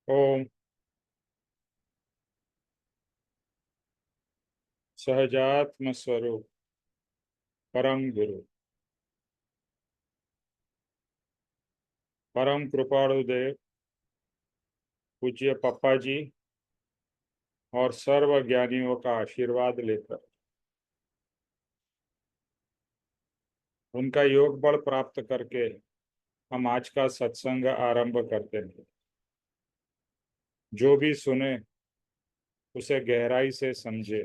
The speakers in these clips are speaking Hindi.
ओम सहजात्म स्वरूप परम गुरु परम कृपाणु देव पूज्य पप्पा जी और सर्व ज्ञानियों का आशीर्वाद लेकर उनका योग बल प्राप्त करके हम आज का सत्संग आरंभ करते हैं। जो भी सुने उसे गहराई से समझे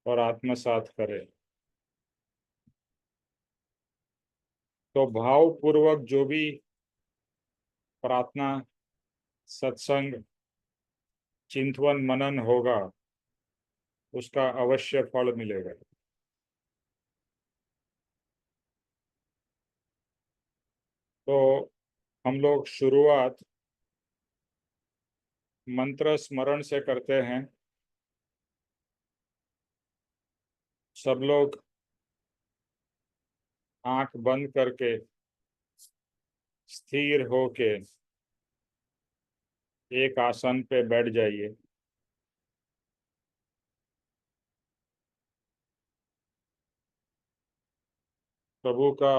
और आत्मसात करे। तो भाव पूर्वक जो भी प्रार्थना सत्संग चिंतवन मनन होगा उसका अवश्य फल मिलेगा। तो हम लोग शुरुआत मंत्र स्मरण से करते हैं। सब लोग आंख बंद करके स्थिर होके एक आसन पे बैठ जाइए। प्रभु का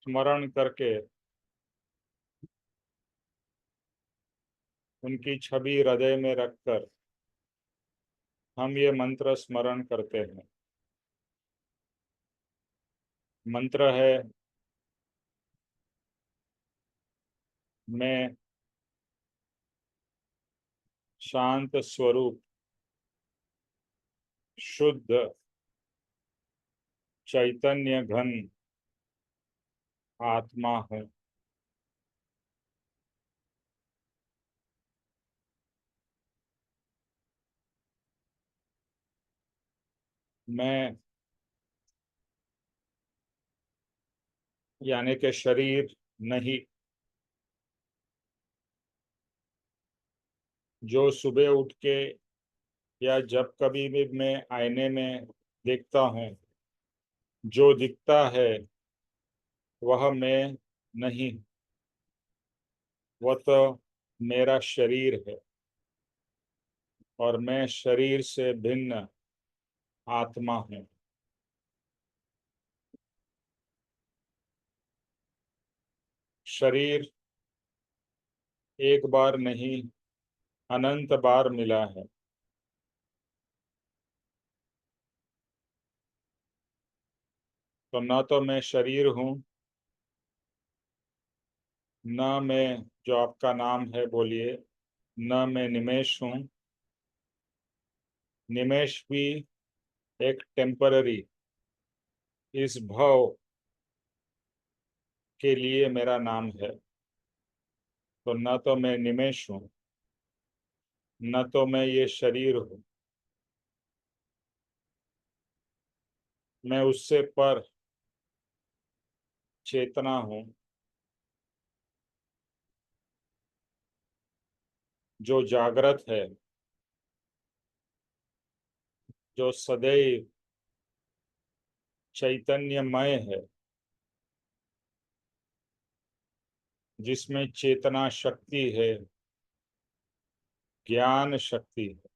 स्मरण करके उनकी छवि हृदय में रखकर हम ये मंत्र स्मरण करते हैं। मंत्र है, मैं शांत स्वरूप शुद्ध चैतन्य घन आत्मा हूँ। मैं यानी कि शरीर नहीं, जो सुबह उठ के या जब कभी भी मैं आईने में देखता हूँ, जो दिखता है वह मैं नहीं, वह तो मेरा शरीर है और मैं शरीर से भिन्न आत्मा हूँ। शरीर एक बार नहीं अनंत बार मिला है। तो न तो मैं शरीर हूँ, न मैं जो आपका नाम है बोलिए, न मैं निमेश हूँ। निमेश भी एक टेम्पररी इस भव के लिए मेरा नाम है। तो न तो मैं निमेश हूँ, न तो मैं ये शरीर हूँ। मैं उससे पर चेतना हूँ, जो जागृत है, जो सदैव चैतन्यमय है, जिसमें चेतना शक्ति है, ज्ञान शक्ति है,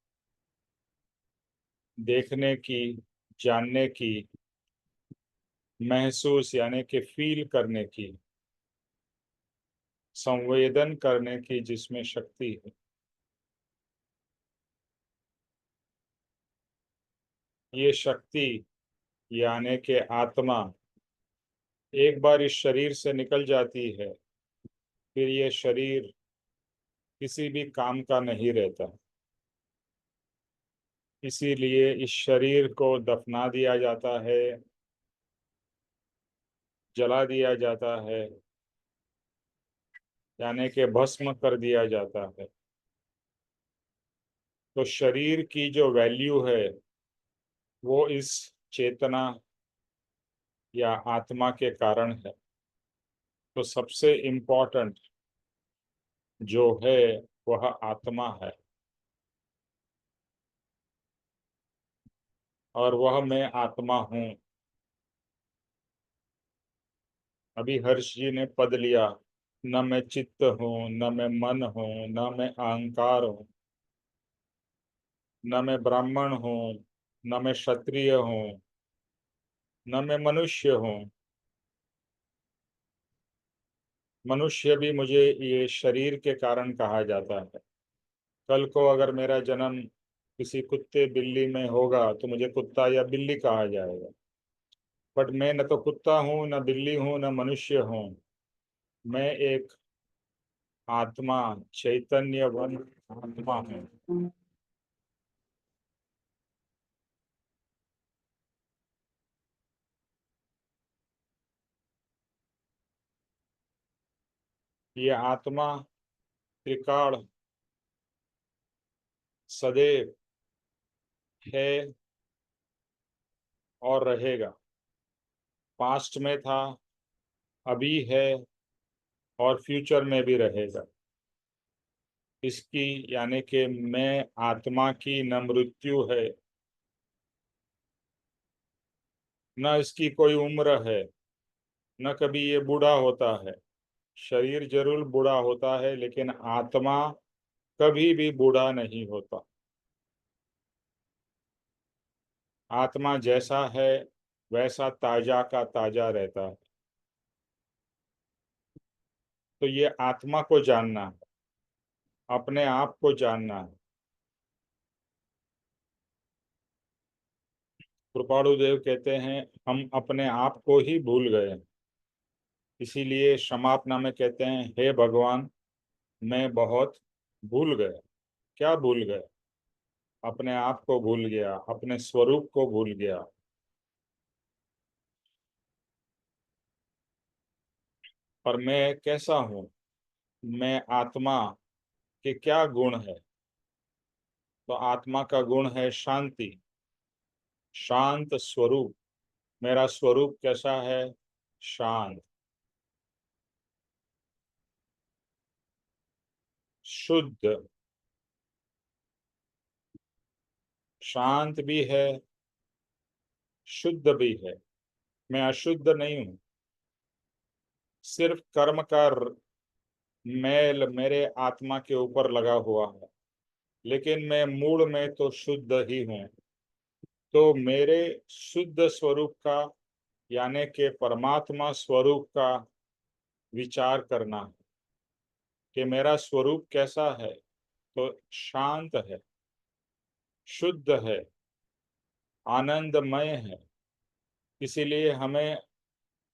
देखने की, जानने की, महसूस यानी कि फील करने की, संवेदन करने की जिसमें शक्ति है। ये शक्ति यानी कि आत्मा एक बार इस शरीर से निकल जाती है, फिर ये शरीर किसी भी काम का नहीं रहता। इसीलिए इस शरीर को दफना दिया जाता है, जला दिया जाता है, यानी कि भस्म कर दिया जाता है। तो शरीर की जो वैल्यू है वो इस चेतना या आत्मा के कारण है। तो सबसे इम्पोर्टेंट जो है वह आत्मा है और वह मैं आत्मा हूँ। अभी हर्ष जी ने पद लिया, न मैं चित्त हूँ, न मैं मन हूँ, न मैं अहंकार हूँ, न मैं ब्राह्मण हूँ, न मैं क्षत्रिय हूँ, न मैं मनुष्य हूँ। मनुष्य भी मुझे ये शरीर के कारण कहा जाता है। कल को अगर मेरा जन्म किसी कुत्ते बिल्ली में होगा तो मुझे कुत्ता या बिल्ली कहा जाएगा। बट मैं न तो कुत्ता हूँ, न बिल्ली हूँ, न मनुष्य हूँ। मैं एक आत्मा, चैतन्यवन आत्मा हूँ। ये आत्मा त्रिकाल सदैव है और रहेगा। पास्ट में था, अभी है और फ्यूचर में भी रहेगा। इसकी यानी कि मैं आत्मा की न मृत्यु है, न इसकी कोई उम्र है, न कभी ये बूढ़ा होता है। शरीर जरूर बूढ़ा होता है लेकिन आत्मा कभी भी बूढ़ा नहीं होता। आत्मा जैसा है वैसा ताजा का ताजा रहता है। तो ये आत्मा को जानना है, अपने आप को जानना है। कृपाणु देव कहते हैं हम अपने आप को ही भूल गए। इसीलिए क्षमापना में कहते हैं हे भगवान, मैं बहुत भूल गया। क्या भूल गया? अपने आप को भूल गया, अपने स्वरूप को भूल गया। और मैं कैसा हूँ? मैं आत्मा के क्या गुण है? तो आत्मा का गुण है शांति, शांत स्वरूप। मेरा स्वरूप कैसा है? शांत, शुद्ध। शांत भी है, शुद्ध भी है। मैं अशुद्ध नहीं हूँ। सिर्फ कर्म का मैल मेरे आत्मा के ऊपर लगा हुआ है, लेकिन मैं मूल में तो शुद्ध ही हूँ। तो मेरे शुद्ध स्वरूप का यानी कि परमात्मा स्वरूप का विचार करना है कि मेरा स्वरूप कैसा है। तो शांत है, शुद्ध है, आनंदमय है। इसीलिए हमें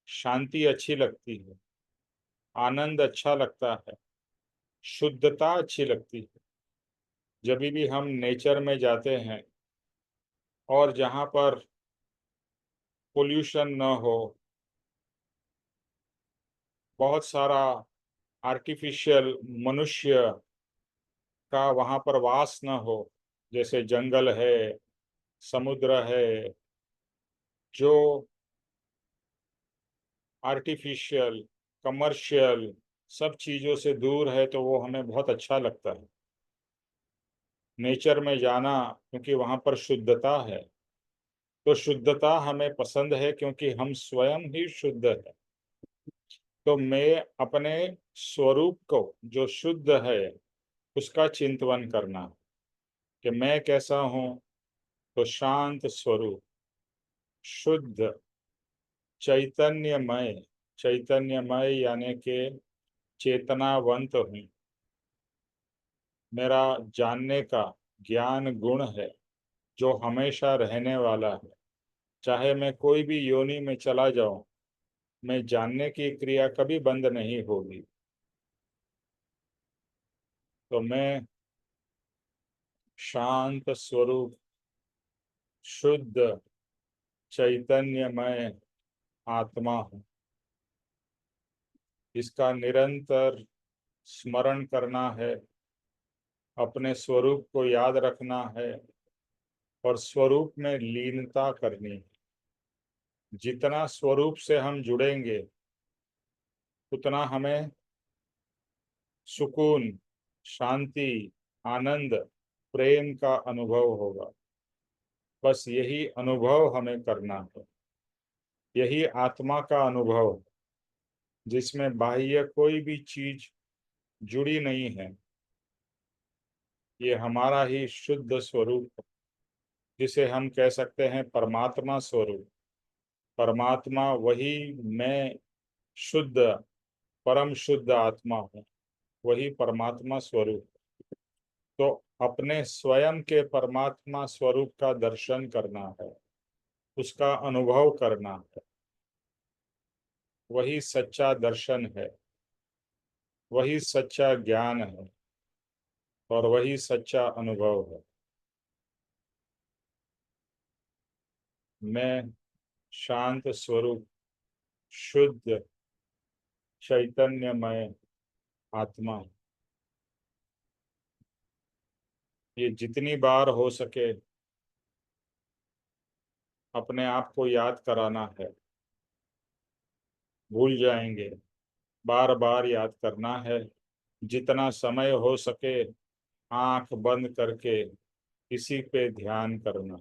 शांति अच्छी लगती है, आनंद अच्छा लगता है, शुद्धता अच्छी लगती है। जब भी हम नेचर में जाते हैं और जहाँ पर पोल्यूशन न हो, बहुत सारा आर्टिफिशियल मनुष्य का वहाँ पर वास न हो, जैसे जंगल है, समुद्र है, जो आर्टिफिशियल कमर्शियल सब चीज़ों से दूर है, तो वो हमें बहुत अच्छा लगता है नेचर में जाना, क्योंकि वहाँ पर शुद्धता है। तो शुद्धता हमें पसंद है क्योंकि हम स्वयं ही शुद्ध है। तो मैं अपने स्वरूप को जो शुद्ध है उसका चिंतन करना कि मैं कैसा हूँ। तो शांत स्वरूप, शुद्ध, चैतन्यमय। चैतन्यमय यानी कि चेतनावंत हूँ। मेरा जानने का ज्ञान गुण है जो हमेशा रहने वाला है। चाहे मैं कोई भी योनि में चला जाऊं, मैं जानने की क्रिया कभी बंद नहीं होगी। तो मैं शांत स्वरूप, शुद्ध, चैतन्यमय आत्मा हूँ। इसका निरंतर स्मरण करना है, अपने स्वरूप को याद रखना है और स्वरूप में लीनता करनी है। जितना स्वरूप से हम जुड़ेंगे उतना हमें सुकून, शांति, आनंद, प्रेम का अनुभव होगा। बस यही अनुभव हमें करना है, यही आत्मा का अनुभव। जिसमें बाह्य कोई भी चीज जुड़ी नहीं है, ये हमारा ही शुद्ध स्वरूप, जिसे हम कह सकते हैं परमात्मा स्वरूप। परमात्मा वही मैं, शुद्ध, परम शुद्ध आत्मा हूँ, वही परमात्मा स्वरूप। तो अपने स्वयं के परमात्मा स्वरूप का दर्शन करना है, उसका अनुभव करना है, वही सच्चा दर्शन है, वही सच्चा ज्ञान है और वही सच्चा अनुभव है। मैं शांत स्वरूप, शुद्ध चैतन्यमय आत्मा, ये जितनी बार हो सके अपने आप को याद कराना है। भूल जाएंगे, बार बार याद करना है। जितना समय हो सके आंख बंद करके इसी पे ध्यान करना,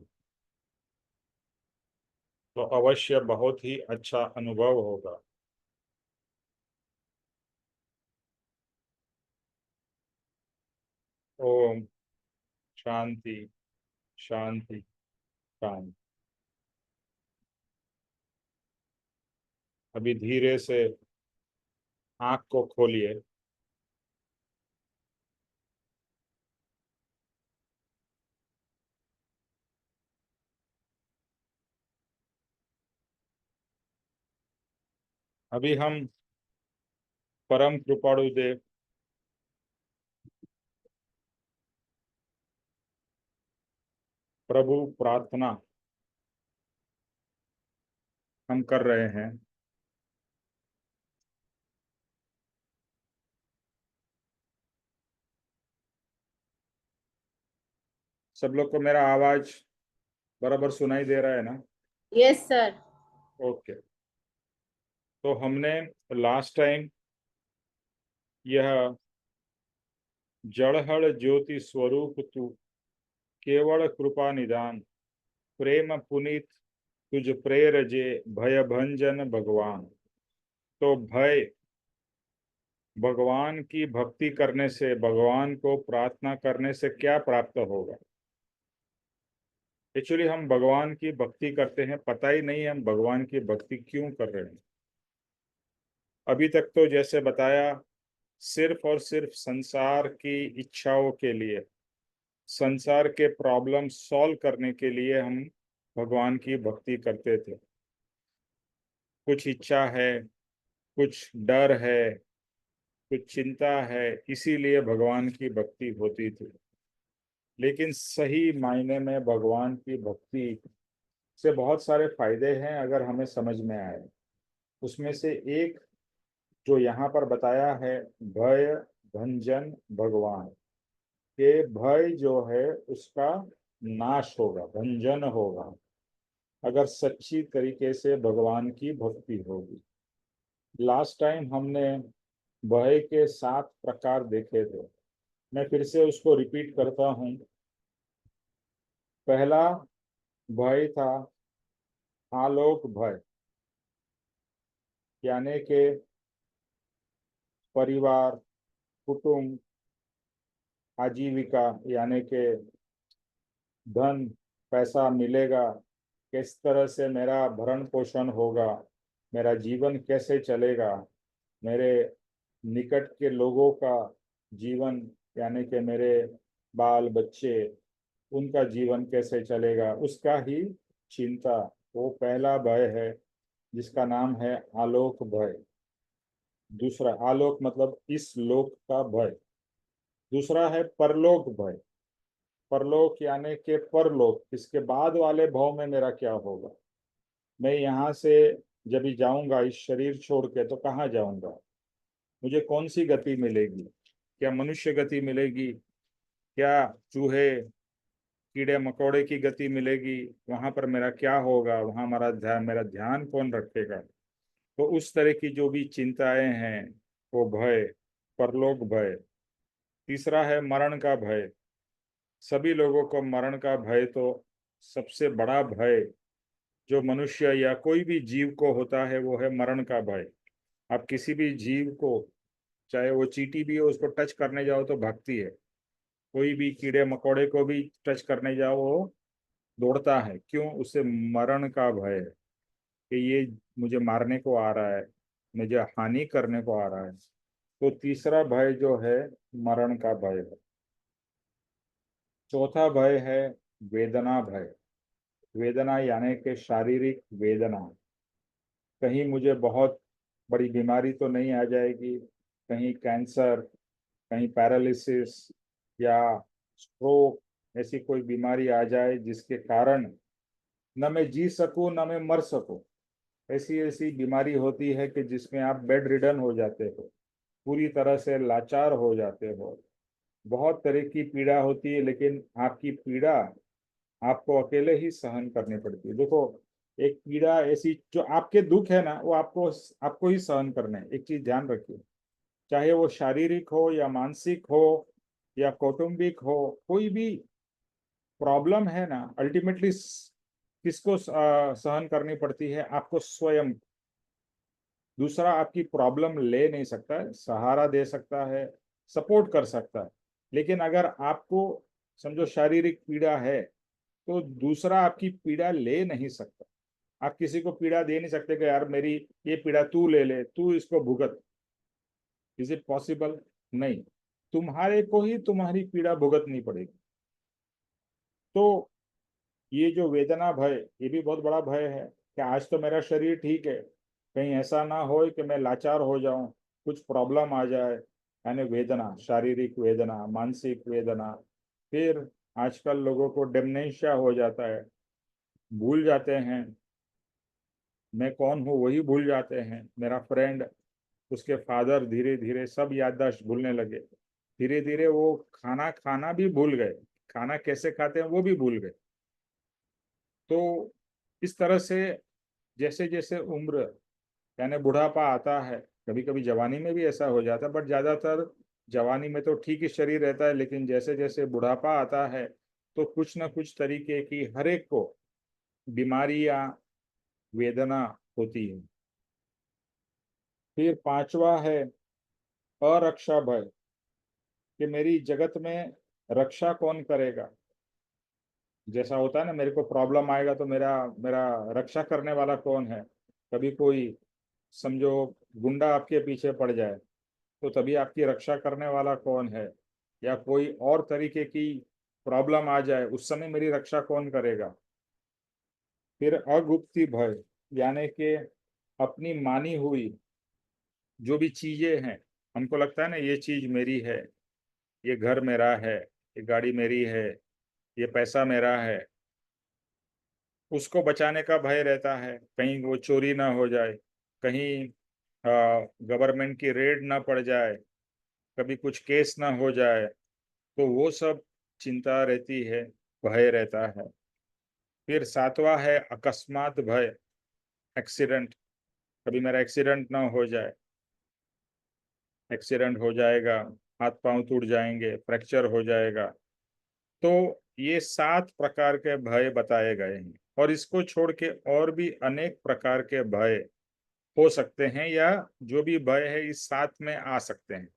तो अवश्य बहुत ही अच्छा अनुभव होगा। ओम शांति शांति शांति। अभी धीरे से आंख को खोलिए। अभी हम परम कृपाणु देव प्रभु प्रार्थना हम कर रहे हैं। सब लोग को मेरा आवाज बराबर सुनाई दे रहा है ना? Yes sir. ओके। तो हमने लास्ट टाइम यह जड़हड़ ज्योति स्वरूप तू, केवल कृपा निदान, प्रेम पुनीत तुझ प्रेर जे, भय भंजन भगवान। तो भय, भगवान की भक्ति करने से, भगवान को प्रार्थना करने से क्या प्राप्त होगा? एक्चुअली हम भगवान की भक्ति करते हैं, पता ही नहीं हम भगवान की भक्ति क्यों कर रहे हैं। अभी तक तो जैसे बताया, सिर्फ और सिर्फ संसार की इच्छाओं के लिए, संसार के प्रॉब्लम सॉल्व करने के लिए हम भगवान की भक्ति करते थे। कुछ इच्छा है, कुछ डर है, कुछ चिंता है, इसीलिए भगवान की भक्ति होती थी। लेकिन सही मायने में भगवान की भक्ति से बहुत सारे फायदे हैं अगर हमें समझ में आए। उसमें से एक जो यहाँ पर बताया है, भय भंजन भगवान, ये भय जो है उसका नाश होगा, भंजन होगा, अगर सच्ची तरीके से भगवान की भक्ति होगी। लास्ट टाइम हमने भय के 7 प्रकार देखे थे, मैं फिर से उसको रिपीट करता हूँ। पहला भय था आलोक भय, यानी कि परिवार, कुटुंब, आजीविका, यानी कि धन पैसा मिलेगा, किस तरह से मेरा भरण पोषण होगा, मेरा जीवन कैसे चलेगा, मेरे निकट के लोगों का जीवन, यानी कि मेरे बाल बच्चे, उनका जीवन कैसे चलेगा, उसका ही चिंता, वो पहला भय है जिसका नाम है आलोक भय। दूसरा, आलोक मतलब इस लोक का भय। दूसरा है परलोक भय। परलोक यानी कि परलोक, इसके बाद वाले भाव में मेरा क्या होगा, मैं यहाँ से जब भी जाऊंगा इस शरीर छोड़ के तो कहाँ जाऊंगा, मुझे कौन सी गति मिलेगी, क्या मनुष्य गति मिलेगी, क्या चूहे कीड़े मकोड़े की गति मिलेगी, वहां पर मेरा क्या होगा, वहां मेरा ध्यान कौन रखेगा। तो उस तरह की जो भी चिंताएं हैं, वो भय, परलोक भय। तीसरा है मरण का भय। सभी लोगों को मरण का भय, तो सबसे बड़ा भय जो मनुष्य या कोई भी जीव को होता है वो है मरण का भय। आप किसी भी जीव को, चाहे वो चींटी भी हो, उसको टच करने जाओ तो भागती है। कोई भी कीड़े मकोड़े को भी टच करने जाओ वो दौड़ता है। क्यों? उसे मरण का भय है कि ये मुझे मारने को आ रहा है, मुझे हानि करने को आ रहा है। तो तीसरा भय जो है, मरण का भय है। चौथा भय है वेदना भय। वेदना यानी कि शारीरिक वेदना। कहीं मुझे बहुत बड़ी बीमारी तो नहीं आ जाएगी, कहीं कैंसर, कहीं पैरालिसिस या स्ट्रोक, ऐसी कोई बीमारी आ जाए जिसके कारण न मैं जी सकूं न मैं मर सकूं। ऐसी ऐसी बीमारी होती है कि जिसमें आप बेड रिडन हो जाते हो, पूरी तरह से लाचार हो जाते हो। बहुत तरह की पीड़ा होती है, लेकिन आपकी पीड़ा आपको अकेले ही सहन करनी पड़ती है। देखो, एक पीड़ा ऐसी, जो आपके दुख है ना, वो आपको आपको ही सहन करने हैं। एक चीज ध्यान रखिए, चाहे वो शारीरिक हो या मानसिक हो या कौटुंबिक हो, कोई भी प्रॉब्लम है ना, अल्टीमेटली किसको सहन करनी पड़ती है? आपको स्वयं। दूसरा आपकी प्रॉब्लम ले नहीं सकता है, सहारा दे सकता है, सपोर्ट कर सकता है, लेकिन अगर आपको समझो शारीरिक पीड़ा है तो दूसरा आपकी पीड़ा ले नहीं सकता। आप किसी को पीड़ा दे नहीं सकते कि यार मेरी ये पीड़ा तू ले ले, तू इसको भुगत। Is it possible? नहीं। तुम्हारे को ही तुम्हारी पीड़ा भुगतनी पड़ेगी। तो ये जो वेदना भय, ये भी बहुत बड़ा भय है कि आज तो मेरा शरीर ठीक है, कहीं ऐसा ना हो कि मैं लाचार हो जाऊं, कुछ प्रॉब्लम आ जाए। यानी वेदना, शारीरिक वेदना, मानसिक वेदना। फिर आजकल लोगों को डिमेंशिया हो जाता है, भूल जाते हैं मैं कौन हूँ, वही भूल जाते हैं। मेरा फ्रेंड, उसके फादर धीरे धीरे सब याददाश्त भूलने लगे। धीरे धीरे वो खाना खाना भी भूल गए, खाना कैसे खाते हैं वो भी भूल गए। तो इस तरह से जैसे जैसे उम्र, यानी बुढ़ापा आता है, कभी कभी जवानी में भी ऐसा हो जाता है, बट ज्यादातर जवानी में तो ठीक ही शरीर रहता है, लेकिन जैसे जैसे बुढ़ापा आता है तो कुछ ना कुछ तरीके की हर एक को बीमारी या वेदना होती है। फिर पांचवा है अरक्षा भय, कि मेरी जगत में रक्षा कौन करेगा। जैसा होता है ना, मेरे को प्रॉब्लम आएगा तो मेरा मेरा रक्षा करने वाला कौन है। कभी कोई समझो गुंडा आपके पीछे पड़ जाए तो तभी आपकी रक्षा करने वाला कौन है। या कोई और तरीके की प्रॉब्लम आ जाए, उस समय मेरी रक्षा कौन करेगा। फिर अगुप्ती भय, यानी कि अपनी मानी हुई जो भी चीजें हैं, हमको लगता है ना ये चीज मेरी है, ये घर मेरा है, ये गाड़ी मेरी है, ये पैसा मेरा है, उसको बचाने का भय रहता है, कहीं वो चोरी ना हो जाए, कहीं गवर्नमेंट की रेड ना पड़ जाए, कभी कुछ केस ना हो जाए। तो वो सब चिंता रहती है, भय रहता है। फिर सातवां है अकस्मात भय, एक्सीडेंट। कभी मेरा एक्सीडेंट ना हो जाए, एक्सीडेंट हो जाएगा, हाथ पांव टूट जाएंगे, फ्रैक्चर हो जाएगा। तो ये 7 प्रकार के भय बताए गए हैं, और इसको छोड़ के और भी अनेक प्रकार के भय हो सकते हैं, या जो भी भय है इस 7 में आ सकते हैं।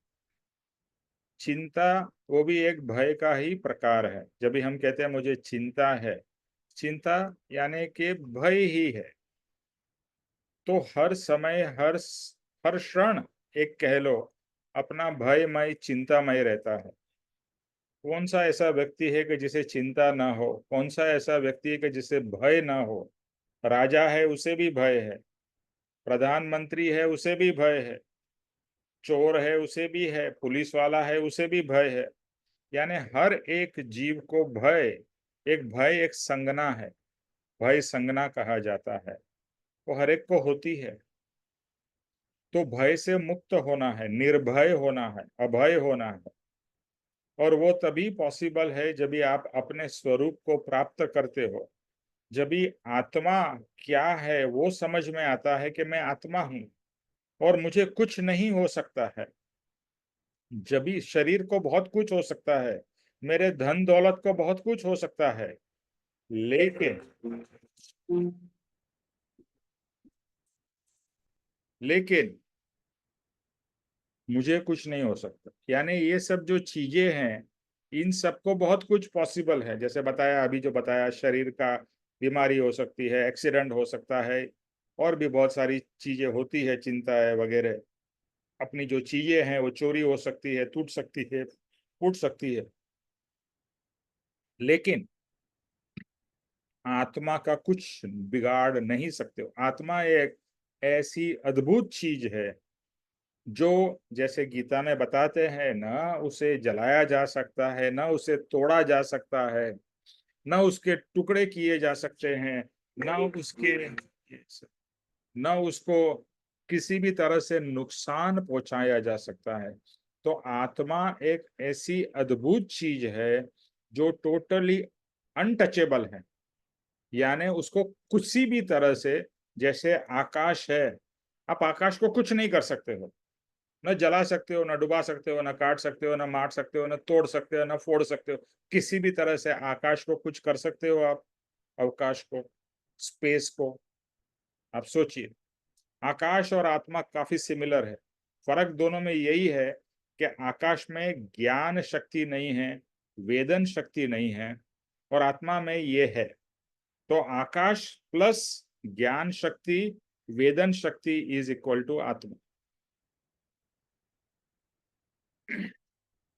चिंता, वो भी एक भय का ही प्रकार है। जब भी हम कहते हैं मुझे चिंता है, चिंता यानी कि भय ही है। तो हर समय, हर क्षण, एक कह लो, अपना भयमय चिंतामय रहता है। कौन सा ऐसा व्यक्ति है कि जिसे चिंता ना हो? कौन सा ऐसा व्यक्ति है कि जिसे भय ना हो? राजा है उसे भी भय है, प्रधानमंत्री है उसे भी भय है, चोर है उसे भी है, पुलिस वाला है उसे भी भय है। यानी हर एक जीव को भय, एक भय एक संज्ञा है, भय संज्ञा कहा जाता है, वो हर एक को होती है। तो भय से मुक्त होना है, निर्भय होना है, अभय होना है। और वो तभी पॉसिबल है जब भी आप अपने स्वरूप को प्राप्त करते हो, जब भी आत्मा क्या है वो समझ में आता है कि मैं आत्मा हूं और मुझे कुछ नहीं हो सकता है। जब भी शरीर को बहुत कुछ हो सकता है, मेरे धन दौलत को बहुत कुछ हो सकता है, लेकिन लेकिन मुझे कुछ नहीं हो सकता, यानी ये सब जो चीजें हैं इन सबको बहुत कुछ पॉसिबल है। जैसे बताया, अभी जो बताया, शरीर का बीमारी हो सकती है, एक्सीडेंट हो सकता है, और भी बहुत सारी चीजें होती है, चिंता है वगैरह। अपनी जो चीजें हैं वो चोरी हो सकती है, टूट सकती है, फूट सकती है, लेकिन आत्मा का कुछ बिगाड़ नहीं सकते हो। आत्मा एक ऐसी अद्भुत चीज है जो, जैसे गीता में बताते हैं ना, उसे जलाया जा सकता है, ना उसे तोड़ा जा सकता है, ना उसके टुकड़े किए जा सकते हैं, ना उसके ना उसको किसी भी तरह से नुकसान पहुंचाया जा सकता है। तो आत्मा एक ऐसी अद्भुत चीज है जो टोटली अनटचेबल है, यानी उसको किसी भी तरह से, जैसे आकाश है, आप आकाश को कुछ नहीं कर सकते हो, न जला सकते हो, न डुबा सकते हो, न काट सकते हो, न मार सकते हो, न तोड़ सकते हो, न फोड़ सकते हो। किसी भी तरह से आकाश को कुछ कर सकते हो आप? अवकाश को, स्पेस को, आप सोचिए। आकाश और आत्मा काफी सिमिलर है। फर्क दोनों में यही है कि आकाश में ज्ञान शक्ति नहीं है, वेदन शक्ति नहीं है, और आत्मा में ये है। तो आकाश प्लस ज्ञान शक्ति, वेदन शक्ति इज इक्वल टू आत्मा।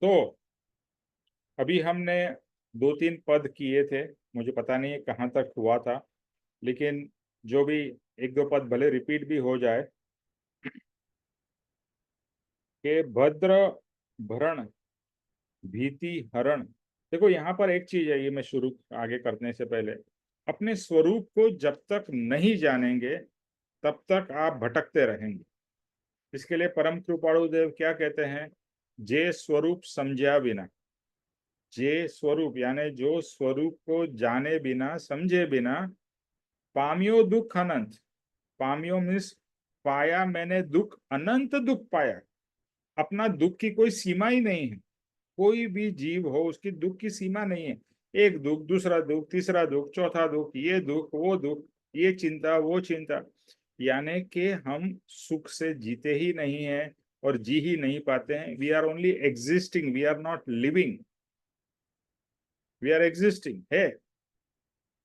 तो अभी हमने दो तीन पद किए थे, मुझे पता नहीं है कहाँ तक हुआ था, लेकिन जो भी, एक दो पद भले रिपीट भी हो जाए, कि भद्र भरण भीति हरण। देखो यहाँ पर एक चीज है, ये मैं शुरू आगे करने से पहले, अपने स्वरूप को जब तक नहीं जानेंगे तब तक आप भटकते रहेंगे। इसके लिए परम कृपाणु देव क्या कहते हैं? जे स्वरूप समझा बिना, जे स्वरूप यानी जो स्वरूप को जाने बिना, समझे बिना, पामियो दुख अनंत। पामियो मीन्स पाया मैंने दुख, अनंत दुख पाया। अपना दुख की कोई सीमा ही नहीं है। कोई भी जीव हो, उसकी दुख की सीमा नहीं है। एक दुख, दूसरा दुख, तीसरा दुख, चौथा दुख, ये दुख, वो दुख, ये चिंता, वो चिंता। यानी कि हम सुख से जीते ही नहीं हैं और जी ही नहीं पाते हैं। We are only existing, we are not living. We are existing है,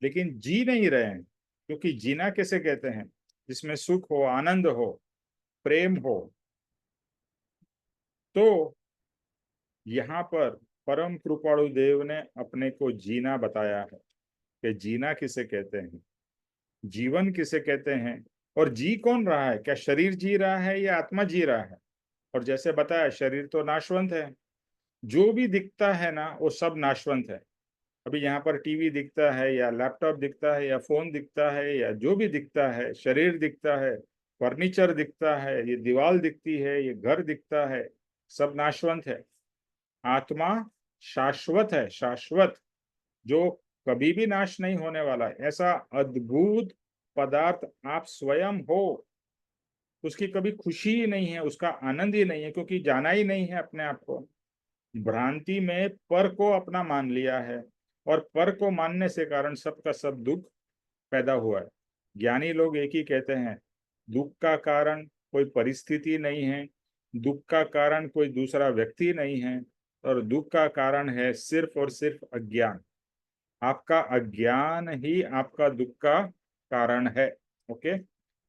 लेकिन जी नहीं रहे हैं। क्योंकि जीना किसे कहते हैं? जिसमें सुख हो, आनंद हो, प्रेम हो। तो यहाँ पर परम कृपाणु देव ने अपने को जीना बताया है, कि जीना किसे कहते हैं, जीवन किसे कहते हैं, और जी कौन रहा है? क्या शरीर जी रहा है या आत्मा जी रहा है? और जैसे बताया, शरीर तो नाशवंत है, जो भी दिखता है ना वो सब नाशवंत है। अभी यहाँ पर टीवी दिखता है, या लैपटॉप दिखता है, या फोन दिखता है, या जो भी दिखता है, शरीर दिखता है, फर्नीचर दिखता है, ये दीवार दिखती है, ये घर दिखता है, सब नाशवंत है। आत्मा शाश्वत है, शाश्वत, जो कभी भी नाश नहीं होने वाला है। ऐसा अद्भुत पदार्थ आप स्वयं हो। उसकी कभी खुशी ही नहीं है, उसका आनंद ही नहीं है, क्योंकि जाना ही नहीं है अपने आप को। भ्रांति में पर को अपना मान लिया है, और पर को मानने से कारण सबका सब दुख पैदा हुआ है। ज्ञानी लोग एक ही कहते हैं, दुख का कारण कोई परिस्थिति नहीं है, दुख का कारण कोई दूसरा व्यक्ति नहीं है, और दुख का कारण है सिर्फ और सिर्फ अज्ञान। आपका अज्ञान ही आपका दुख का कारण है। ओके,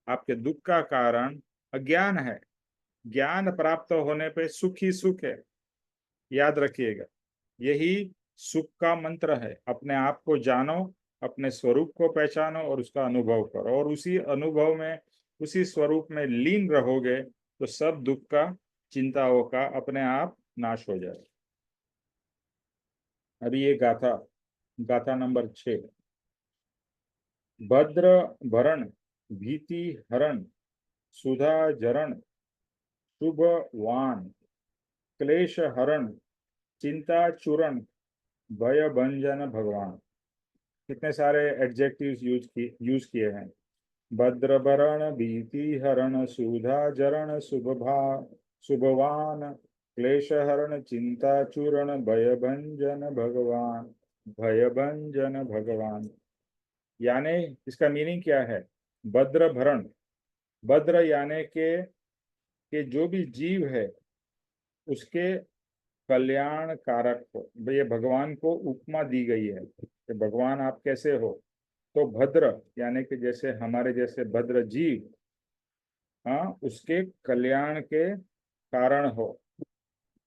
आपके दुख का कारण अज्ञान है। ज्ञान प्राप्त होने पे सुख ही सुख है, याद रखिएगा। यही सुख का मंत्र है। अपने आप को जानो, अपने स्वरूप को पहचानो और उसका अनुभव करो, और उसी अनुभव में, उसी स्वरूप में लीन रहोगे तो सब दुख का, चिंताओं का अपने आप नाश हो जाए। अभी ये गाथा, गाथा नंबर 6। भद्र भरण भीति हरण सुधा जरण शुभवान क्लेश हरण चिंता चूरण भय भंजन भगवान। कितने सारे एडजेक्टिव्स यूज किए हैं। भद्र भरण भीति हरण सुधा जरण शुभवान क्लेश हरण चिंता चूरण भय भंजन भगवान। भय भंजन भगवान, यानी इसका मीनिंग क्या है? भद्र भरण, भद्र यानी के जो भी जीव है उसके कल्याण कारक हो। ये भगवान को उपमा दी गई है कि भगवान आप कैसे हो, तो भद्र यानी कि जैसे हमारे जैसे भद्र जीव, हाँ, उसके कल्याण के कारण हो।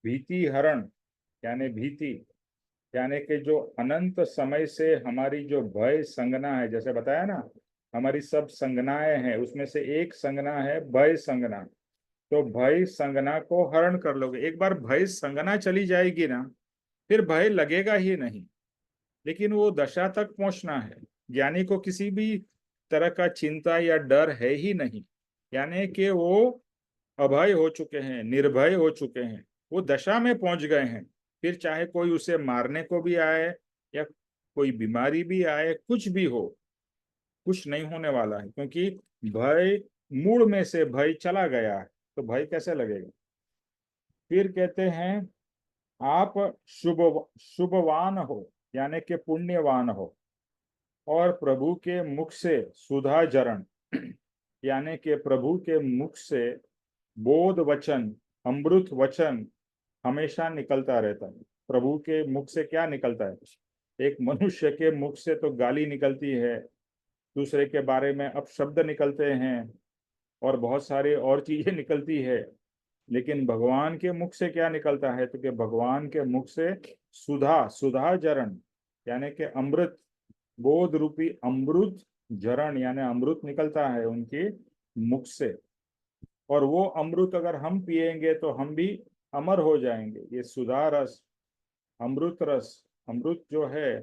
भीति हरण यानी भीति, यानी कि जो अनंत समय से हमारी जो भय संगना है, जैसे बताया ना, हमारी सब संगनाएं हैं, उसमें से एक संगना है भय संगना। तो भय संगना को हरण कर लोगे। एक बार भय संगना चली जाएगी ना, फिर भय लगेगा ही नहीं। लेकिन वो दशा तक पहुंचना है। ज्ञानी को किसी भी तरह का चिंता या डर है ही नहीं, यानी कि वो अभय हो चुके हैं, निर्भय हो चुके हैं, वो दशा में पहुंच गए हैं। फिर चाहे कोई उसे मारने को भी आए या कोई बीमारी भी आए, कुछ भी हो, कुछ नहीं होने वाला है, क्योंकि भय, मूड में से भय चला गया है, तो भय कैसे लगेगा। फिर कहते हैं आप शुभ शुभवान हो, यानी कि पुण्यवान हो, और प्रभु के मुख से सुधा जरण यानी कि प्रभु के मुख से बोध वचन, अमृत वचन हमेशा निकलता रहता है। प्रभु के मुख से क्या निकलता है? एक मनुष्य के मुख से तो गाली निकलती है, दूसरे के बारे में अपशब्द निकलते हैं, और बहुत सारी और चीजें निकलती है। लेकिन भगवान के मुख से क्या निकलता है? तो कि भगवान के मुख से सुधा, सुधा जरण यानी कि अमृत, बोध रूपी अमृत जरण यानी अमृत निकलता है उनके मुख से। और वो अमृत अगर हम पिएंगे तो हम भी अमर हो जाएंगे। ये सुधा रस, अमृत रस, अमृत जो है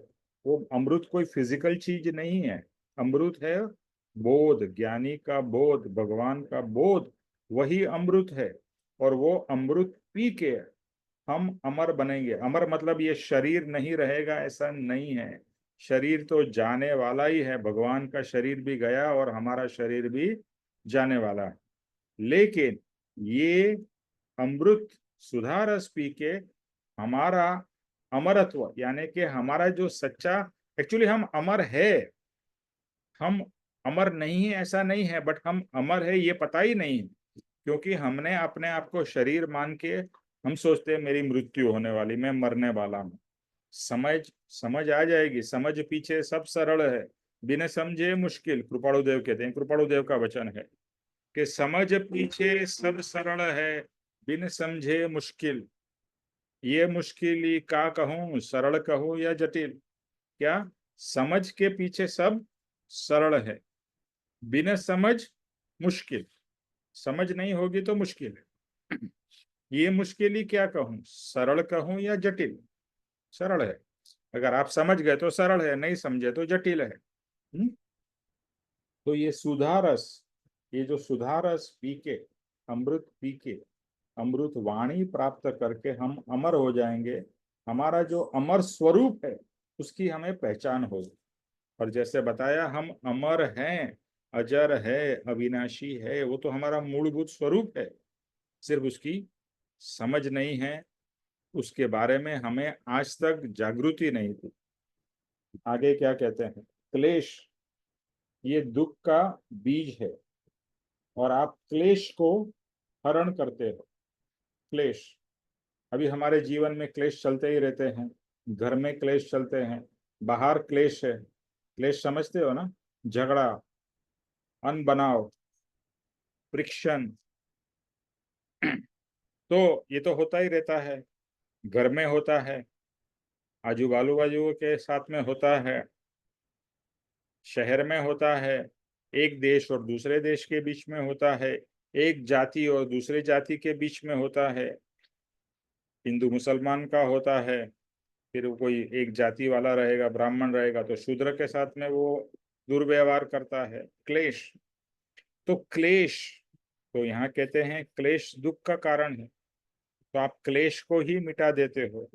वो अमृत कोई फिजिकल चीज नहीं है। अमृत है बोध, ज्ञानी का बोध, भगवान का बोध, वही अमृत है। और वो अमृत पी के हम अमर बनेंगे। अमर मतलब ये शरीर नहीं रहेगा ऐसा नहीं है, शरीर तो जाने वाला ही है। भगवान का शरीर भी गया और हमारा शरीर भी जाने वाला है। लेकिन ये अमृत सुधा रस पी के हमारा अमरत्व, यानी कि हमारा जो सच्चा, एक्चुअली हम अमर है, हम अमर नहीं है ऐसा नहीं है, बट हम अमर है ये पता ही नहीं है। क्योंकि हमने अपने आप को शरीर मान के हम सोचते हैं मेरी मृत्यु होने वाली, मैं मरने वाला हूँ। समझ समझ आ जाएगी, समझ पीछे सब सरल है, बिना समझे मुश्किल, कृपाणु देव कहते हैं, कृपाणु देव का वचन है कि समझ पीछे सब सरल है, बिन समझे मुश्किल। ये मुश्किल ही का कहूँ, सरल कहूँ या जटिल। क्या? समझ के पीछे सब सरल है, बिना समझ मुश्किल। समझ नहीं होगी तो मुश्किल है। ये मुश्किल ही क्या कहूँ, सरल कहूँ या जटिल। सरल है, अगर आप समझ गए तो सरल है, नहीं समझे तो जटिल है। तो ये सुधारस, ये जो सुधारस पी के, अमृत पी के, अमृत वाणी प्राप्त करके हम अमर हो जाएंगे। हमारा जो अमर स्वरूप है उसकी हमें पहचान होगी। और जैसे बताया, हम अमर हैं, अजर है, अविनाशी है, वो तो हमारा मूलभूत स्वरूप है। सिर्फ उसकी समझ नहीं है, उसके बारे में हमें आज तक जागृति नहीं थी। आगे क्या कहते हैं? क्लेश, ये दुख का बीज है, और आप क्लेश को हरण करते हो। क्लेश, अभी हमारे जीवन में क्लेश चलते ही रहते हैं। घर में क्लेश चलते हैं, बाहर क्लेश है। क्लेश समझते हो ना? झगड़ा, अनबनाव, फ्रिक्शन। तो ये तो होता ही रहता है, घर में होता है, आजू बाजू बाजू के साथ में होता है, शहर में होता है, एक देश और दूसरे देश के बीच में होता है, एक जाति और दूसरे जाति के बीच में होता है, हिंदू मुसलमान का होता है। फिर वो कोई एक जाति वाला रहेगा, ब्राह्मण रहेगा, तो शूद्र के साथ में वो दुर्व्यवहार करता है। क्लेश, तो क्लेश, तो यहाँ कहते हैं क्लेश दुख का कारण है। तो आप क्लेश को ही मिटा देते हो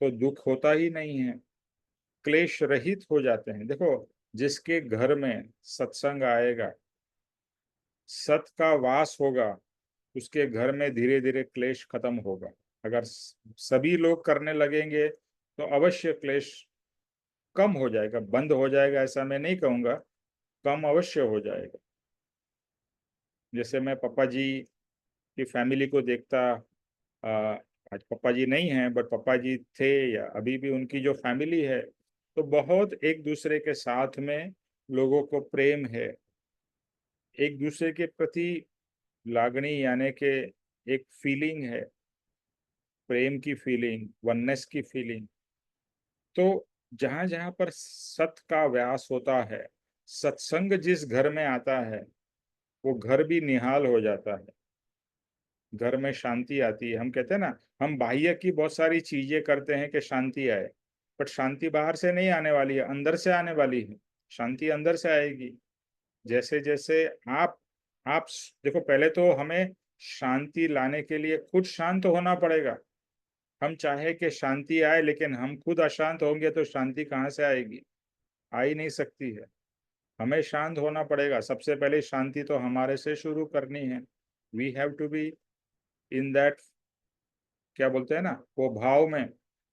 तो दुख होता ही नहीं है, क्लेश रहित हो जाते हैं। देखो, जिसके घर में सत्संग आएगा, सत का वास होगा, उसके घर में धीरे धीरे क्लेश खत्म होगा। अगर सभी लोग करने लगेंगे तो अवश्य क्लेश कम हो जाएगा, बंद हो जाएगा ऐसा मैं नहीं कहूंगा, कम अवश्य हो जाएगा। जैसे मैं पापा जी की फैमिली को देखता, आज पापा जी नहीं हैं, बट पापा जी थे या अभी भी उनकी जो फैमिली है, तो बहुत एक दूसरे के साथ में लोगों को प्रेम है, एक दूसरे के प्रति लागणी यानी के एक फीलिंग है, प्रेम की फीलिंग, वननेस की फीलिंग। तो जहां जहां पर सत का व्यास होता है, सत्संग जिस घर में आता है, वो घर भी निहाल हो जाता है, घर में शांति आती है। हम कहते हैं ना, हम बाह्य की बहुत सारी चीजें करते हैं कि शांति आए, बट शांति बाहर से नहीं आने वाली है, अंदर से आने वाली है। शांति अंदर से आएगी। जैसे जैसे आप आप देखो, पहले तो हमें शांति लाने के लिए खुद शांत होना पड़ेगा। हम चाहे कि शांति आए, लेकिन हम खुद अशांत होंगे तो शांति कहाँ से आएगी? आ ही नहीं सकती है। हमें शांत होना पड़ेगा। सबसे पहले शांति तो हमारे से शुरू करनी है। We have to be in that, क्या बोलते हैं ना, वो भाव में,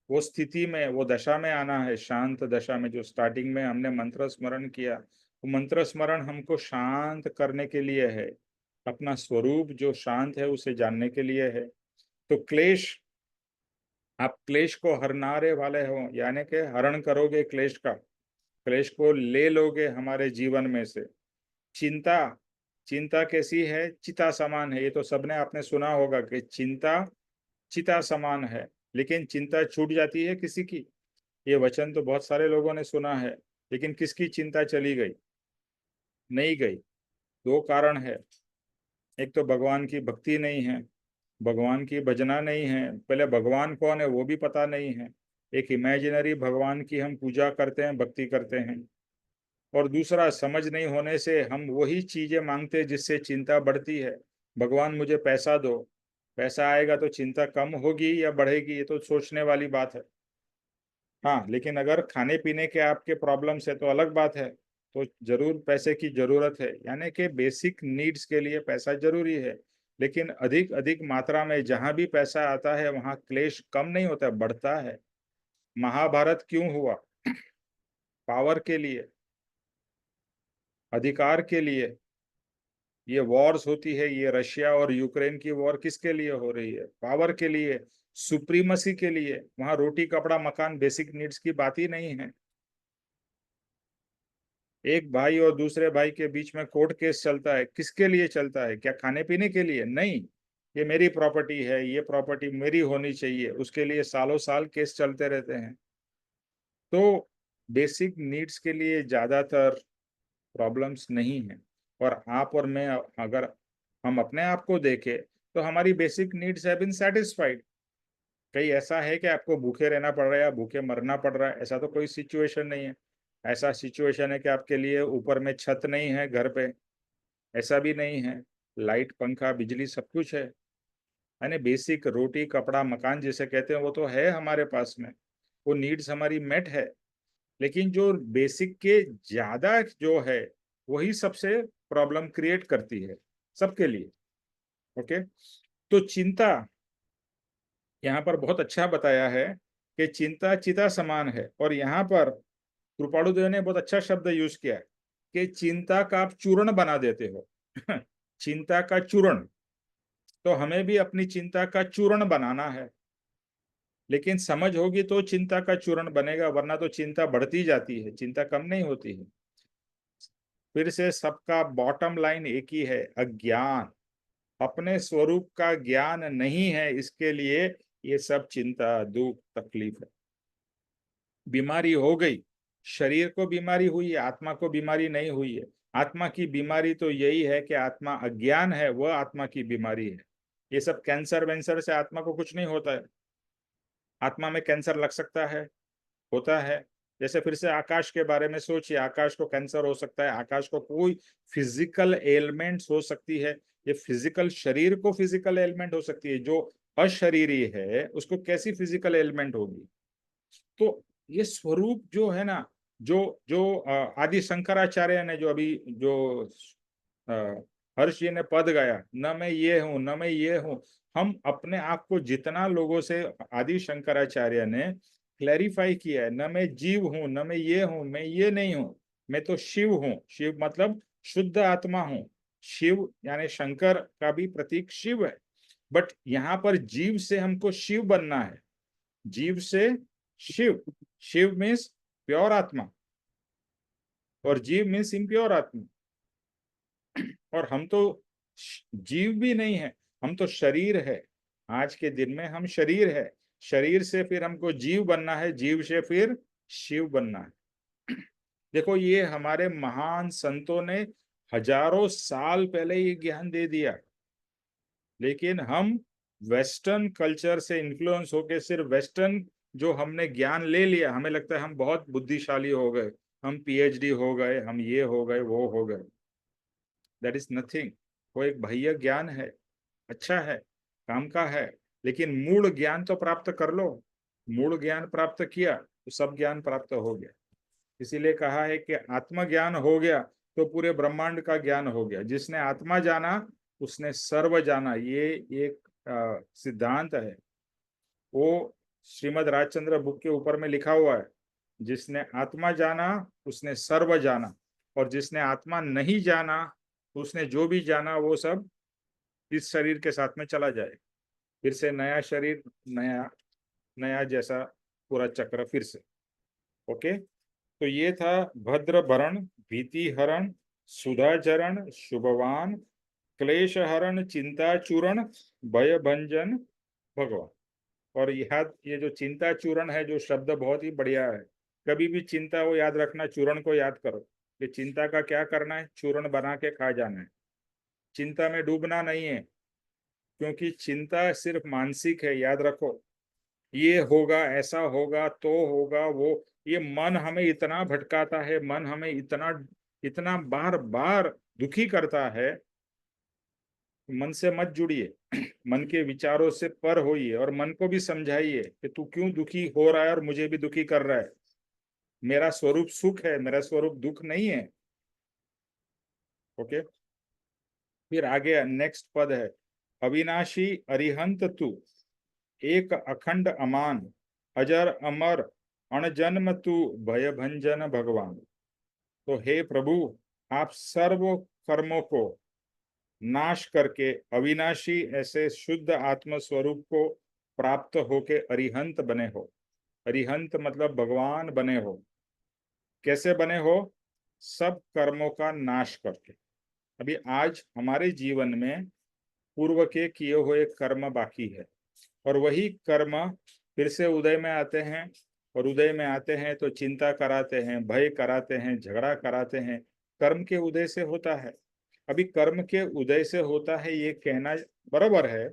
वो स्थिति में, वो दशा में आना है, शांत दशा में। जो स्टार्टिंग में हमने मंत्र स्मरण किया, वो मंत्र स्मरण हमको शांत करने के लिए है, अपना स्वरूप जो शांत है उसे जानने के लिए है। तो क्लेश, आप क्लेश को हरनारे वाले हो, यानी कि हरण करोगे क्लेश का, क्लेश को ले लोगे हमारे जीवन में से। चिंता, चिंता कैसी है? चिता समान है। ये तो सबने आपने सुना होगा कि चिंता चिता समान है, लेकिन चिंता छूट जाती है किसी की। ये वचन तो बहुत सारे लोगों ने सुना है, लेकिन किसकी चिंता चली गई? नहीं गई। दो कारण है। एक तो भगवान की भक्ति नहीं है, भगवान की भजना नहीं है, पहले भगवान कौन है वो भी पता नहीं है। एक इमेजिनरी भगवान की हम पूजा करते हैं, भक्ति करते हैं। और दूसरा, समझ नहीं होने से हम वही चीजें मांगते हैं जिससे चिंता बढ़ती है। भगवान मुझे पैसा दो, पैसा आएगा तो चिंता कम होगी या बढ़ेगी, ये तो सोचने वाली बात है। हाँ, लेकिन अगर खाने पीने के आपके प्रॉब्लम्स है तो अलग बात है, तो जरूर पैसे की जरूरत है। यानी कि बेसिक नीड्स के लिए पैसा जरूरी है, लेकिन अधिक अधिक मात्रा में जहां भी पैसा आता है वहां क्लेश कम नहीं होता, बढ़ता है। महाभारत क्यों हुआ? पावर के लिए, अधिकार के लिए। ये वॉर्स होती है, ये रशिया और यूक्रेन की वॉर किसके लिए हो रही है? पावर के लिए, सुप्रीमसी के लिए। वहां रोटी कपड़ा मकान बेसिक नीड्स की बात ही नहीं है। एक भाई और दूसरे भाई के बीच में कोर्ट केस चलता है, किसके लिए चलता है? क्या खाने पीने के लिए? नहीं, ये मेरी प्रॉपर्टी है, ये प्रॉपर्टी मेरी होनी चाहिए, उसके लिए सालों साल केस चलते रहते हैं। तो बेसिक नीड्स के लिए ज्यादातर प्रॉब्लम्स नहीं है। और आप और मैं, अगर हम अपने आप को देखें, तो हमारी basic needs have been satisfied. कहीं ऐसा है कि आपको भूखे रहना पड़ रहा है या भूखे मरना पड़ रहा है? ऐसा तो कोई सिचुएशन नहीं है। ऐसा सिचुएशन है कि आपके लिए ऊपर में छत नहीं है घर पे, ऐसा भी नहीं है। लाइट पंखा बिजली सब कुछ है, यानी बेसिक रोटी कपड़ा मकान जिसे कहते हैं वो तो है हमारे पास में, वो नीड्स हमारी मेट है। लेकिन जो बेसिक के ज्यादा जो है, वही सबसे प्रॉब्लम क्रिएट करती है सबके लिए। ओके, तो चिंता यहाँ पर बहुत अच्छा बताया है कि चिंता चिता समान है। और यहाँ पर कृपाणु देव ने बहुत अच्छा शब्द यूज किया है कि चिंता का आप चूर्ण बना देते हो। चिंता का चूर्ण, तो हमें भी अपनी चिंता का चूर्ण बनाना है। लेकिन समझ होगी तो चिंता का चूर्ण बनेगा, वरना तो चिंता बढ़ती जाती है, चिंता कम नहीं होती है। फिर से सबका बॉटम लाइन एक ही है, अज्ञान। अपने स्वरूप का ज्ञान नहीं है, इसके लिए ये सब चिंता दुख तकलीफ है। बीमारी हो गई, शरीर को बीमारी हुई है, आत्मा को बीमारी नहीं हुई है। आत्मा की बीमारी तो यही है कि आत्मा अज्ञान है, वह आत्मा की बीमारी है। ये सब कैंसर वैंसर से आत्मा को कुछ नहीं होता है। आत्मा में कैंसर लग सकता है, होता है। जैसे फिर से आकाश के बारे में सोचिए, आकाश को कैंसर हो सकता है, आकाश को कोई फिजिकल एलिमेंट्स हो सकती है। ये फिजिकल शरीर को फिजिकल एलिमेंट हो सकती है, जो अशरीरी है उसको कैसी फिजिकल एलिमेंट होगी? तो ये स्वरूप जो है ना, जो जो आदि शंकराचार्य ने जो अभी जो अ, हर्ष जी ने पद गाया, न मैं ये हूं न मैं ये हूं। हम अपने आप को जितना लोगों से, आदि शंकराचार्य ने क्लैरिफाई किया है, न मैं जीव हूं न मैं ये हूं, मैं ये नहीं हूं, मैं तो शिव हूं। शिव मतलब शुद्ध आत्मा हूं। शिव यानी शंकर का भी प्रतीक शिव है। बट यहाँ पर जीव से हमको शिव बनना है, जीव से शिव। शिव मीन्स प्योर आत्मा और जीव मीन्स इम्प्योर आत्मा। और हम तो जीव भी नहीं है, हम तो शरीर है। आज के दिन में हम शरीर है, शरीर से फिर हमको जीव बनना है, जीव से फिर शिव बनना है। देखो ये हमारे महान संतों ने हजारों साल पहले ये ज्ञान दे दिया, लेकिन हम वेस्टर्न कल्चर से इन्फ्लुएंस होके सिर्फ वेस्टर्न जो हमने ज्ञान ले लिया, हमें लगता है हम बहुत बुद्धिशाली हो गए, हम पीएचडी हो गए, हम ये हो गए, वो हो गए। That is nothing. वो एक बाह्य ज्ञान है, अच्छा है, काम का है, लेकिन मूल ज्ञान तो प्राप्त कर लो। मूल ज्ञान प्राप्त किया तो सब ज्ञान प्राप्त हो गया। इसीलिए कहा है कि आत्मज्ञान हो गया तो पूरे ब्रह्मांड का ज्ञान हो गया। जिसने आत्मा जाना उसने सर्व जाना, ये एक सिद्धांत है। वो श्रीमद राजचंद्र बुक के ऊपर में लिखा हुआ है, जिसने आत्मा जाना उसने सर्व जाना, और जिसने आत्मा नहीं जाना उसने जो भी जाना वो सब इस शरीर के साथ में चला जाए, फिर से नया शरीर, नया नया जैसा पूरा चक्र फिर से। ओके, तो ये था भद्र भरण, भीति हरण, सुधाचरण, शुभवान, क्लेश हरण, चिंता चूरण, भय भंजन भगवान। और ये जो चिंता चूरण है, जो शब्द बहुत ही बढ़िया है। कभी भी चिंता को याद रखना, चूरण को याद करो कि चिंता का क्या करना है, चूरण बना के खा जाना है। चिंता में डूबना नहीं है, क्योंकि चिंता सिर्फ मानसिक है, याद रखो। ये होगा, ऐसा होगा, तो होगा वो, ये मन हमें इतना भटकाता है, मन हमें इतना इतना बार बार दुखी करता है। मन से मत जुड़िए, मन के विचारों से पर होइए और मन को भी समझाइए कि तू क्यों दुखी हो रहा है और मुझे भी दुखी कर रहा है। मेरा स्वरूप सुख है, मेरा स्वरूप दुख नहीं है। ओके, फिर आगे नेक्स्ट पद है, अविनाशी अरिहंत तू, एक अखंड अमान, अजर अमर अणजन्म तू, भय भंजन भगवान। तो हे प्रभु, आप सर्व कर्मों को नाश करके अविनाशी ऐसे शुद्ध आत्म स्वरूप को प्राप्त होके अरिहंत बने हो। अरिहंत मतलब भगवान बने हो। कैसे बने हो? सब कर्मों का नाश करके। अभी आज हमारे जीवन में पूर्व के किए हुए कर्म बाकी है, और वही कर्म फिर से उदय में आते हैं, और उदय में आते हैं तो चिंता कराते हैं, भय कराते हैं, झगड़ा कराते हैं। कर्म के उदय से होता है। अभी कर्म के उदय से होता है ये कहना बराबर है।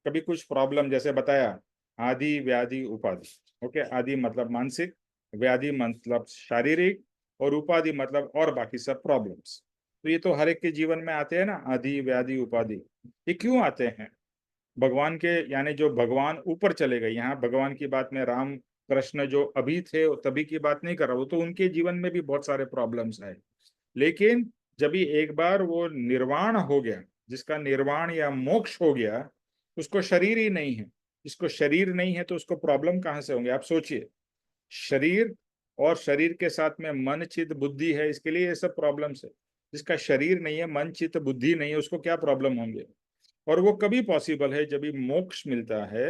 कभी कुछ प्रॉब्लम जैसे बताया, आदि व्याधि उपाधि। ओके, आदि मतलब मानसिक, व्याधि मतलब शारीरिक, और उपाधि मतलब और बाकी सब प्रॉब्लम्स। तो ये तो हर एक के जीवन में आते हैं ना, आदि व्याधि उपाधि। ये क्यों आते हैं? भगवान के, यानी जो भगवान ऊपर चले गए, यहाँ भगवान की बात में राम कृष्ण जो अभी थे तभी की बात नहीं कर रहा, वो तो उनके जीवन में भी बहुत सारे प्रॉब्लम्स आए। लेकिन जब भी एक बार वो निर्वाण हो गया, जिसका निर्वाण या मोक्ष हो गया, उसको शरीर ही नहीं है। जिसको शरीर नहीं है तो उसको प्रॉब्लम कहाँ से होंगे? आप सोचिए, शरीर और शरीर के साथ में मन चित्त बुद्धि है, इसके लिए ये सब प्रॉब्लम्स है। जिसका शरीर नहीं है, मन चित्त बुद्धि नहीं है, उसको क्या प्रॉब्लम होंगे? और वो कभी पॉसिबल है जब भी मोक्ष मिलता है,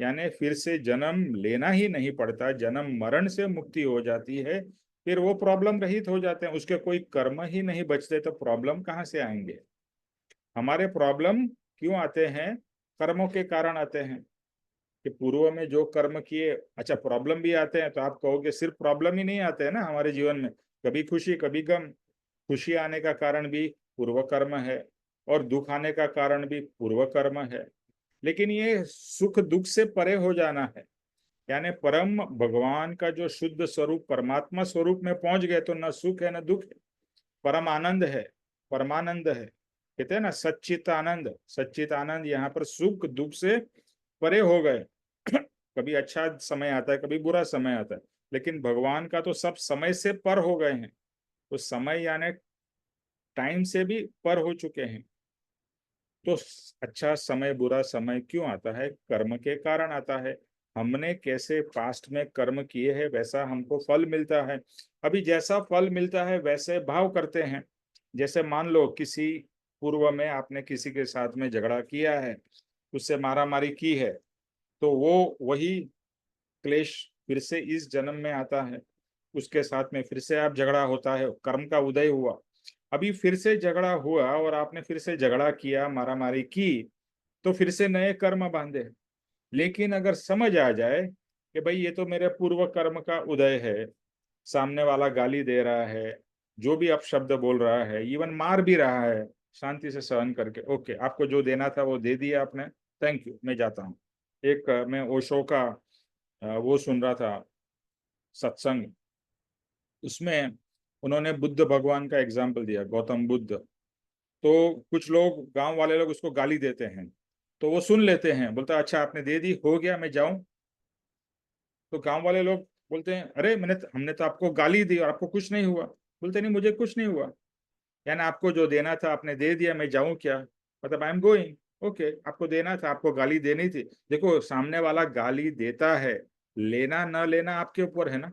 यानी फिर से जन्म लेना ही नहीं पड़ता, जन्म मरण से मुक्ति हो जाती है, फिर वो प्रॉब्लम रहित हो जाते हैं। उसके कोई कर्म ही नहीं बचते, तो प्रॉब्लम कहाँ से आएंगे? हमारे प्रॉब्लम क्यों आते हैं? कर्मों के कारण आते हैं, कि पूर्व में जो कर्म किए। अच्छा, प्रॉब्लम भी आते हैं तो आप कहोगे सिर्फ प्रॉब्लम ही नहीं आते हैं ना हमारे जीवन में, कभी खुशी कभी गम। खुशी आने का कारण भी पूर्व कर्म है, और दुख आने का कारण भी पूर्व कर्म है। लेकिन ये सुख दुख से परे हो जाना है, यानी परम भगवान का जो शुद्ध स्वरूप परमात्मा स्वरूप में पहुंच गए तो न सुख है न दुख है, परम आनंद है, परमानंद है। कहते हैं ना सच्चित आनंद, सच्चित आनंद। यहाँ पर सुख दुख से परे हो गए। कभी अच्छा समय आता है, कभी बुरा समय आता है, लेकिन भगवान का तो सब समय से पर हो गए हैं। तो समय यानी टाइम से भी पर हो चुके हैं। तो अच्छा समय बुरा समय क्यों आता है? कर्म के कारण आता है। हमने कैसे पास्ट में कर्म किए हैं वैसा हमको फल मिलता है। अभी जैसा फल मिलता है वैसे भाव करते हैं। जैसे मान लो किसी पूर्व में आपने किसी के साथ में झगड़ा किया है, उससे मारामारी की है, तो वो वही क्लेश फिर से इस जन्म में आता है, उसके साथ में फिर से आप झगड़ा होता है, कर्म का उदय हुआ, अभी फिर से झगड़ा हुआ और आपने फिर से झगड़ा किया, मारामारी की, तो फिर से नए कर्म बांधे। लेकिन अगर समझ आ जाए कि भाई ये तो मेरे पूर्व कर्म का उदय है, सामने वाला गाली दे रहा है, जो भी आप शब्द बोल रहा है, इवन मार भी रहा है, शांति से सहन करके, ओके आपको जो देना था वो दे दिया आपने, थैंक यू, मैं जाता हूँ। एक मैं ओशो का वो सुन रहा था सत्संग, उसमें उन्होंने बुद्ध भगवान का एग्जाम्पल दिया, गौतम बुद्ध। तो कुछ लोग, गांव वाले लोग उसको गाली देते हैं, तो वो सुन लेते हैं, बोलता है, अच्छा आपने दे दी, हो गया, मैं जाऊं। तो गांव वाले लोग बोलते हैं, अरे हमने तो आपको गाली दी और आपको कुछ नहीं हुआ। बोलते नहीं, मुझे कुछ नहीं हुआ, यानी आपको जो देना था आपने दे दिया, मैं जाऊं क्या? मतलब आई एम गोइंग। ओके, आपको देना था, आपको गाली देनी थी। देखो, सामने वाला गाली देता है, लेना न लेना आपके ऊपर है ना।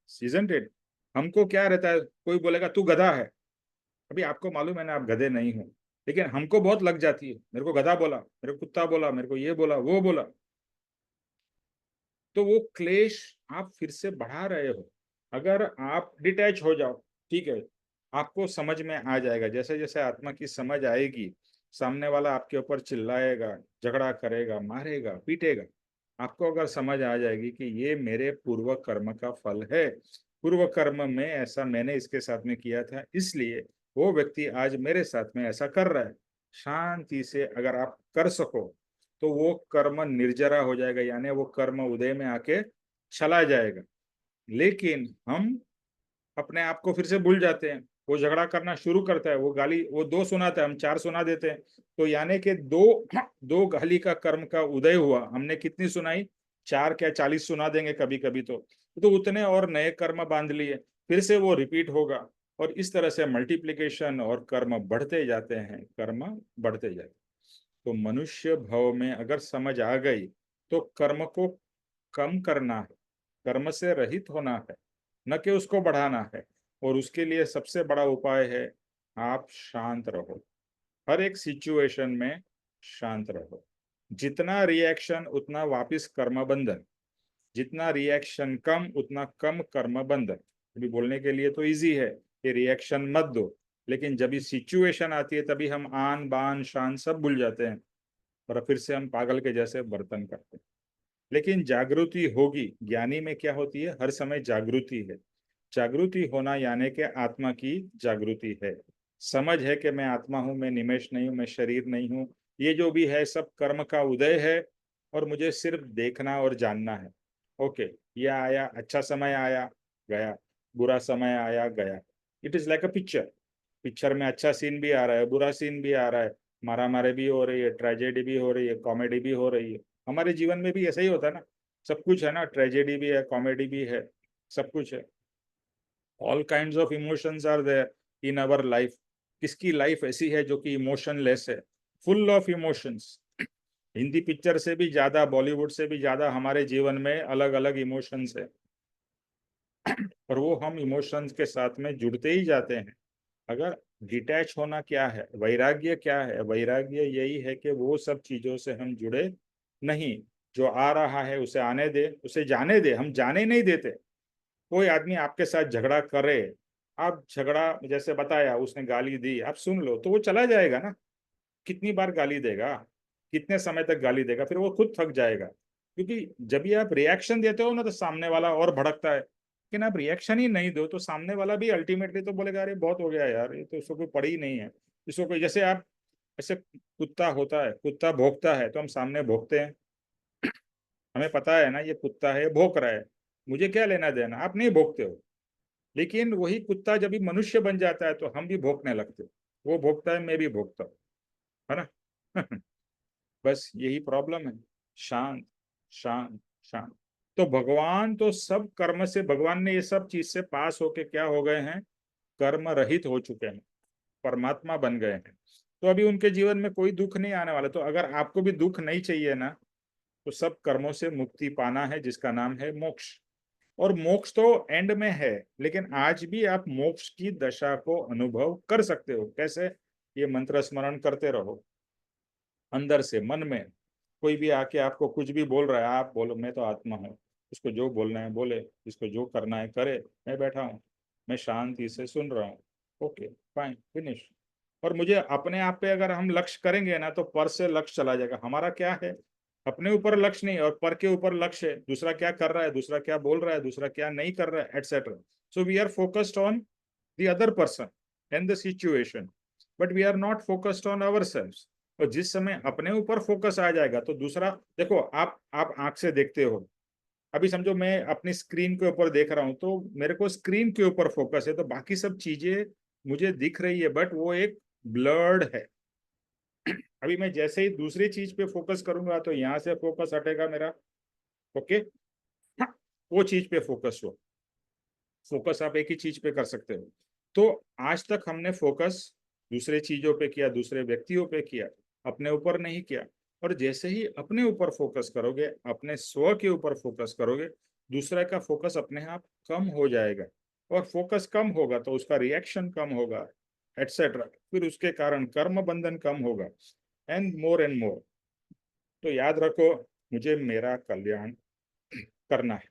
Season it. हमको क्या रहता है, कोई बोलेगा तू गधा है, अभी आपको मालूम है ना आप गधे नहीं हो, लेकिन हमको बहुत लग जाती है, मेरे को गधा बोला, मेरे को कुत्ता बोला, मेरे को ये बोला, वो बोला, तो वो क्लेश आप फिर से बढ़ा रहे हो। अगर आप डिटैच हो जाओ, ठीक है, आपको समझ में आ जाएगा, जैसे जैसे आत्मा की समझ आएगी, सामने वाला आपके ऊपर चिल्लाएगा, झगड़ा करेगा, मारेगा, पीटेगा, आपको अगर समझ आ जाएगी कि ये मेरे पूर्व कर्म का फल है, पूर्व कर्म में ऐसा मैंने इसके साथ में किया था, इसलिए वो व्यक्ति आज मेरे साथ में ऐसा कर रहा है, शांति से अगर आप कर सको, तो वो कर्म निर्जरा हो जाएगा, यानी वो कर्म उदय में आके चला जाएगा। लेकिन हम अपने आप को फिर से भूल जाते हैं, वो झगड़ा करना शुरू करता है, वो गाली, वो दो सुनाता है, हम चार सुना देते हैं, तो यानी कि दो दो गाली का कर्म का उदय हुआ, हमने कितनी सुनाई, चार क्या 40 सुना देंगे कभी कभी, तो उतने और नए कर्म बांध लिए, फिर से वो रिपीट होगा, और इस तरह से मल्टीप्लिकेशन और कर्म बढ़ते जाते हैं, कर्म बढ़ते जाते हैं। तो मनुष्य भाव में अगर समझ आ गई, तो कर्म को कम करना है, कर्म से रहित होना है, न कि उसको बढ़ाना है। और उसके लिए सबसे बड़ा उपाय है, आप शांत रहो, हर एक सिचुएशन में शांत रहो। जितना रिएक्शन उतना वापिस कर्म बंधन, जितना रिएक्शन कम उतना कम कर्म बंधन। अभी बोलने के लिए तो इजी है कि रिएक्शन मत दो, लेकिन जब सिचुएशन आती है तभी हम आन बान शान सब भूल जाते हैं, और फिर से हम पागल के जैसे बर्तन करते हैं। लेकिन जागृति होगी, ज्ञानी में क्या होती है, हर समय जागृति है। जागृति होना यानी कि आत्मा की जागृति है, समझ है कि मैं आत्मा हूं, मैं निमेश नहीं हूं, मैं शरीर नहीं हूं, ये जो भी है सब कर्म का उदय है, और मुझे सिर्फ देखना और जानना है। ओके, ये आया, अच्छा समय आया, गया, बुरा समय आया, गया। It is like a picture, picture में अच्छा सीन भी आ रहा है, बुरा सीन भी आ रहा है, मारा मारे भी हो रही है, ट्रेजेडी भी हो रही है, कॉमेडी भी हो रही है। हमारे जीवन में भी ऐसा ही होता है ना, सब कुछ है ना, ट्रेजेडी भी है, कॉमेडी भी है, सब कुछ है। All kinds of emotions are there in our life. किसकी लाइफ ऐसी है जो कि इमोशनलेस है, full of emotions? Hindi picture से भी ज्यादा, बॉलीवुड से भी ज्यादा हमारे जीवन में अलग अलग इमोशंस है, और वो हम इमोशंस के साथ में जुड़ते ही जाते हैं। अगर डिटैच होना क्या है, वैराग्य क्या है, वैराग्य यही है कि वो सब चीजों से हम जुड़े नहीं, जो आ रहा है उसे आने दे, उसे जाने दे, हम जाने नहीं देते। कोई आदमी आपके साथ झगड़ा करे, आप झगड़ा, जैसे बताया उसने गाली दी, आप सुन लो, तो वो चला जाएगा ना। कितनी बार गाली देगा, कितने समय तक गाली देगा, फिर वो खुद थक जाएगा। क्योंकि जब भी आप रिएक्शन देते हो ना, तो सामने वाला और भड़कता है, लेकिन आप रिएक्शन ही नहीं दो, तो सामने वाला भी अल्टीमेटली तो बोलेगा, अरे बहुत हो गया यार, ये तो इसको कोई पड़ी ही नहीं है, इसको कोई, जैसे आप, ऐसे कुत्ता होता है, कुत्ता भौंकता है तो हम सामने भौंकते हैं, हमें पता है ना ये कुत्ता है, भौंक रहा है, मुझे क्या लेना देना, आप नहीं भौंकते हो। लेकिन वही कुत्ता जब भी मनुष्य बन जाता है तो हम भी भौंकने लगते हैं, वो भौंकता है, मैं भी भौंकता हूँ, है ना। बस यही प्रॉब्लम है, शांत, शांत, शांत। तो भगवान तो सब कर्म से, भगवान ने ये सब चीज से पास होके क्या हो गए हैं, कर्म रहित हो चुके हैं, परमात्मा बन गए हैं। तो अभी उनके जीवन में कोई दुख नहीं आने वाला। तो अगर आपको भी दुख नहीं चाहिए ना, तो सब कर्मों से मुक्ति पाना है, जिसका नाम है मोक्ष। और मोक्ष तो एंड में है, लेकिन आज भी आप मोक्ष की दशा को अनुभव कर सकते हो। कैसे? ये मंत्र स्मरण करते रहो, अंदर से मन में कोई भी आके आपको कुछ भी बोल रहा है, आप बोलो मैं तो आत्मा हूँ, उसको जो बोलना है बोले, इसको जो करना है करे, मैं बैठा हूँ, मैं शांति से सुन रहा हूँ, ओके फाइन फिनिश। और मुझे अपने आप पे अगर हम लक्ष्य करेंगे ना तो पर से लक्ष्य चला जाएगा। हमारा क्या है, अपने ऊपर लक्ष्य नहीं और पर के ऊपर लक्ष्य है, दूसरा क्या कर रहा है, दूसरा क्या बोल रहा है, दूसरा क्या नहीं कर रहा है, etcetera. So we are focused on the other person and the situation, but we are not focused on ourselves। और जिस समय अपने ऊपर फोकस आ जाएगा तो दूसरा, देखो आप आंख से देखते हो, अभी समझो मैं अपनी स्क्रीन के ऊपर देख रहा हूं तो मेरे को स्क्रीन के ऊपर फोकस है, तो बाकी सब चीजें मुझे दिख रही है बट वो एक ब्लर्ड है। अभी मैं जैसे ही दूसरी चीज पे फोकस करूंगा तो यहाँ से फोकस हटेगा मेरा, ओके। हाँ, वो चीज पे फोकस हो, फोकस आप एक ही चीज पे कर सकते हो। तो आज तक हमने फोकस दूसरे चीजों पे किया, दूसरे व्यक्तियों पे किया, अपने ऊपर नहीं किया। और जैसे ही अपने ऊपर फोकस करोगे, अपने स्व के ऊपर फोकस करोगे, दूसरा का फोकस अपने आप कम हो जाएगा। और फोकस कम होगा तो उसका रिएक्शन कम होगा, एटसेट्रा। फिर उसके कारण कर्म बंधन कम होगा, एंड मोर। तो याद रखो, मुझे मेरा कल्याण करना है,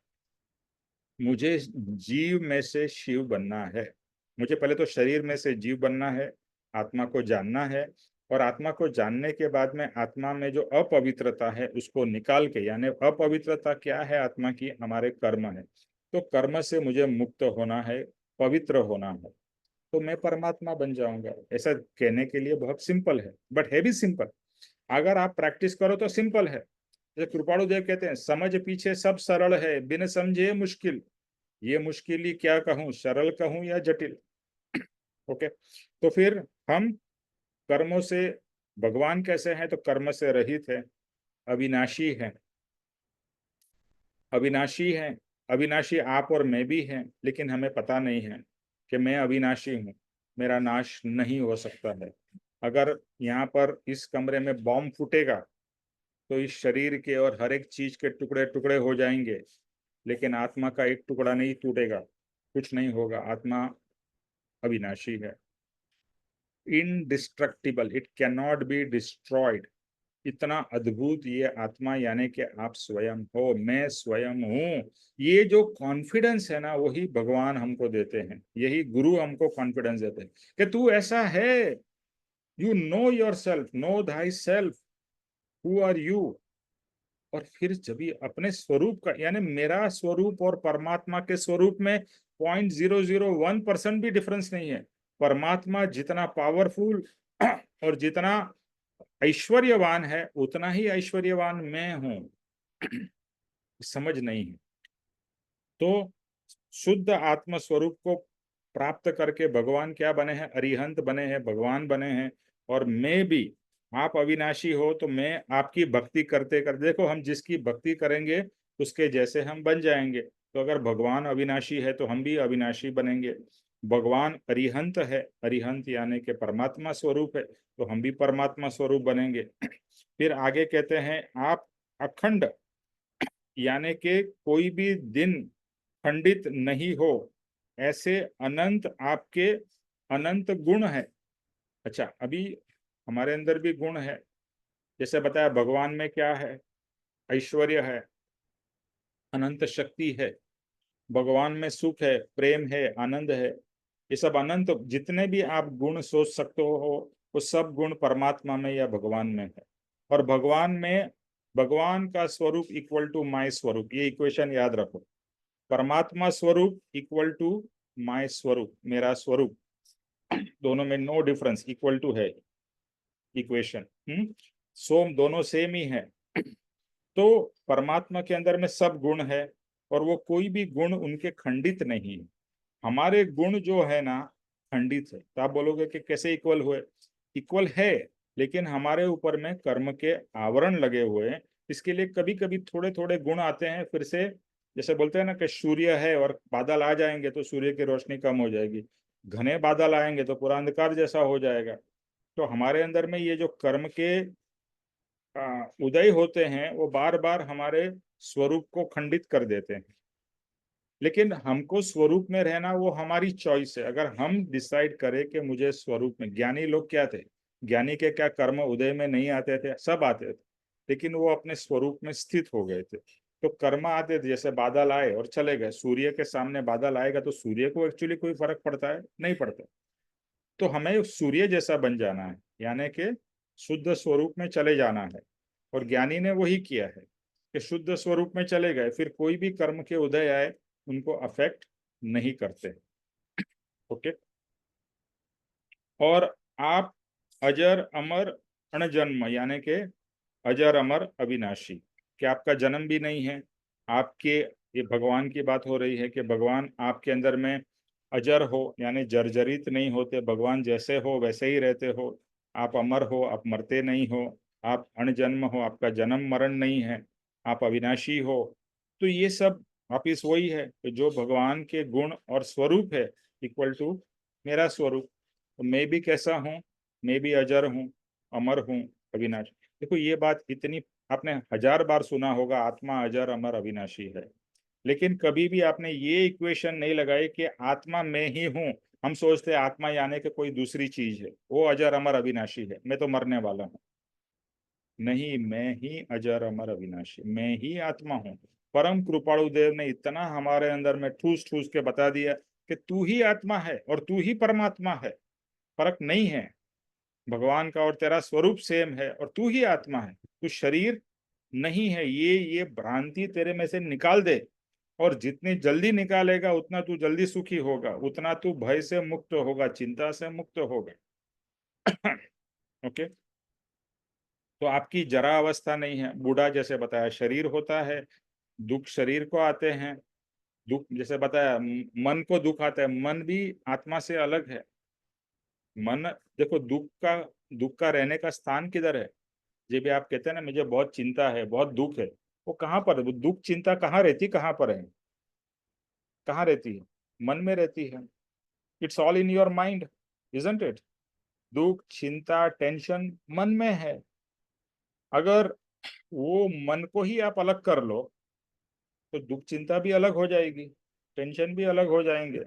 मुझे जीव में से शिव बनना है। मुझे पहले तो शरीर में से जीव बनना है, आत्मा को जानना है। और आत्मा को जानने के बाद में आत्मा में जो अपवित्रता है उसको निकाल के, यानी अपवित्रता क्या है आत्मा की, हमारे कर्म है, तो कर्म से मुझे मुक्त होना है, पवित्र होना है, तो मैं परमात्मा बन जाऊंगा। ऐसा कहने के लिए बहुत सिंपल है, बट है भी सिंपल। अगर आप प्रैक्टिस करो तो सिंपल है। जैसे कृपाणु देव कहते हैं, समझ पीछे सब सरल है, बिन समझे मुश्किल। ये मुश्किल ही क्या कहूं, सरल कहूं या जटिल। ओके, तो फिर हम कर्मों से, भगवान कैसे हैं, तो कर्म से रहित है, अविनाशी है, अविनाशी है। अविनाशी आप और मैं भी हैं, लेकिन हमें पता नहीं है कि मैं अविनाशी हूँ, मेरा नाश नहीं हो सकता है। अगर यहाँ पर इस कमरे में बॉम्ब फूटेगा तो इस शरीर के और हर एक चीज के टुकड़े टुकड़े हो जाएंगे, लेकिन आत्मा का एक टुकड़ा नहीं टूटेगा, कुछ नहीं होगा। आत्मा अविनाशी है, indestructible, it can not be destroyed. इतना अद्भुत ये आत्मा, यानी कि आप स्वयं हो, मैं स्वयं हूँ। ये जो कॉन्फिडेंस है ना, वही भगवान हमको देते हैं, यही गुरु हमको कॉन्फिडेंस देते हैं कि तू ऐसा है। You know yourself, know thyself, who are you. और फिर जब ये अपने स्वरूप का, यानी मेरा स्वरूप और परमात्मा के स्वरूप में 0.001% भी डिफरेंस नहीं है। परमात्मा जितना पावरफुल और जितना ऐश्वर्यवान है, उतना ही ऐश्वर्यवान मैं हूं। समझ नहीं है। तो शुद्ध आत्म स्वरूप को प्राप्त करके भगवान क्या बने हैं, अरिहंत बने हैं, भगवान बने हैं। और मैं भी, आप अविनाशी हो तो मैं आपकी भक्ति करते करते, देखो हम जिसकी भक्ति करेंगे उसके जैसे हम बन जाएंगे। तो अगर भगवान अविनाशी है तो हम भी अविनाशी बनेंगे। भगवान अरिहंत है, अरिहंत यानी कि परमात्मा स्वरूप है, तो हम भी परमात्मा स्वरूप बनेंगे। फिर आगे कहते हैं, आप अखंड, यानी कि कोई भी दिन खंडित नहीं हो, ऐसे अनंत आपके अनंत गुण है। अच्छा, अभी हमारे अंदर भी गुण है, जैसे बताया भगवान में क्या है, ऐश्वर्य है, अनंत शक्ति है, भगवान में सुख है, प्रेम है, आनंद है। ये सब अनंत जितने भी आप गुण सोच सकते हो, वो सब गुण परमात्मा में या भगवान में है। और भगवान में, भगवान का स्वरूप इक्वल टू माय स्वरूप, ये इक्वेशन याद रखो। परमात्मा स्वरूप इक्वल टू माय स्वरूप, मेरा स्वरूप, दोनों में नो डिफरेंस, इक्वल टू है इक्वेशन। सोम दोनों सेम ही है। तो परमात्मा के अंदर में सब गुण है, और वो कोई भी गुण उनके खंडित नहीं है। हमारे गुण जो है ना, खंडित है। तो आप बोलोगे कि कैसे इक्वल हुए, इक्वल है, लेकिन हमारे ऊपर में कर्म के आवरण लगे हुए हैं। इसके लिए कभी कभी थोड़े थोड़े गुण आते हैं फिर से। जैसे बोलते हैं ना कि सूर्य है और बादल आ जाएंगे तो सूर्य की रोशनी कम हो जाएगी, घने बादल आएंगे तो पूरा अंधकार जैसा हो जाएगा। तो हमारे अंदर में ये जो कर्म के उदय होते हैं, वो बार बार हमारे स्वरूप को खंडित कर देते हैं। लेकिन हमको स्वरूप में रहना वो हमारी चॉइस है। अगर हम डिसाइड करें कि मुझे स्वरूप में, ज्ञानी लोग क्या थे, ज्ञानी के क्या कर्म उदय में नहीं आते थे? सब आते थे, लेकिन वो अपने स्वरूप में स्थित हो गए थे। तो कर्म आते थे, जैसे बादल आए और चले गए। सूर्य के सामने बादल आएगा तो सूर्य को एक्चुअली कोई फर्क पड़ता है? नहीं पड़ता। तो हमें सूर्य जैसा बन जाना है, यानी कि शुद्ध स्वरूप में चले जाना है। और ज्ञानी ने वही किया है कि शुद्ध स्वरूप में चले गए, फिर कोई भी कर्म के उदय आए उनको अफेक्ट नहीं करते। ओके। और आप अजर अमर अणजन्म, यानी कि अजर अमर अविनाशी, कि आपका जन्म भी नहीं है। आपके, ये भगवान की बात हो रही है कि भगवान आपके अंदर में अजर हो, यानी जर्जरित नहीं होते, भगवान जैसे हो वैसे ही रहते हो। आप अमर हो, आप मरते नहीं हो। आप अणजन्म हो, आपका जन्म मरण नहीं है। आप अविनाशी हो। तो ये सब वापिस वही है कि जो भगवान के गुण और स्वरूप है, इक्वल टू मेरा स्वरूप। तो मैं भी कैसा हूँ? मैं भी अजर हूँ, अमर हूँ, अविनाशी। देखो ये बात इतनी आपने 1000 बार सुना होगा, आत्मा अजर अमर अविनाशी है। लेकिन कभी भी आपने ये इक्वेशन नहीं लगाई कि आत्मा मैं ही हूँ। हम सोचते हैं आत्मा यानी कि कोई दूसरी चीज है, वो अजर अमर अविनाशी है, मैं तो मरने वाला हूँ। नहीं, मैं ही अजर अमर अविनाशी, मैं ही आत्मा हूँ। परम कृपाणु देव ने इतना हमारे अंदर में ठूस ठूस के बता दिया कि तू ही आत्मा है और तू ही परमात्मा है। फर्क नहीं है। भगवान का और तेरा स्वरूप सेम है और तू ही आत्मा है, तू शरीर नहीं है। ये भ्रांति तेरे में से निकाल दे। और जितनी जल्दी निकालेगा उतना तू जल्दी सुखी होगा, उतना तू भय से मुक्त होगा, चिंता से मुक्त होगा। ओके। तो आपकी जरा अवस्था नहीं है। बूढ़ा जैसे बताया शरीर होता है, दुख शरीर को आते हैं। दुख जैसे बताया मन को दुख आता है, मन भी आत्मा से अलग है। मन, देखो दुख का रहने का स्थान किधर है? जब भी आप कहते हैं ना मुझे बहुत चिंता है, बहुत दुख है, वो कहाँ पर है? वो दुख चिंता कहाँ रहती, कहाँ पर है? कहाँ रहती है? मन में रहती है। It's all in your mind, isn't it? दुख चिंता टेंशन मन में है। अगर वो मन को ही आप अलग कर लो तो दुख चिंता भी अलग हो जाएगी, टेंशन भी अलग हो जाएंगे।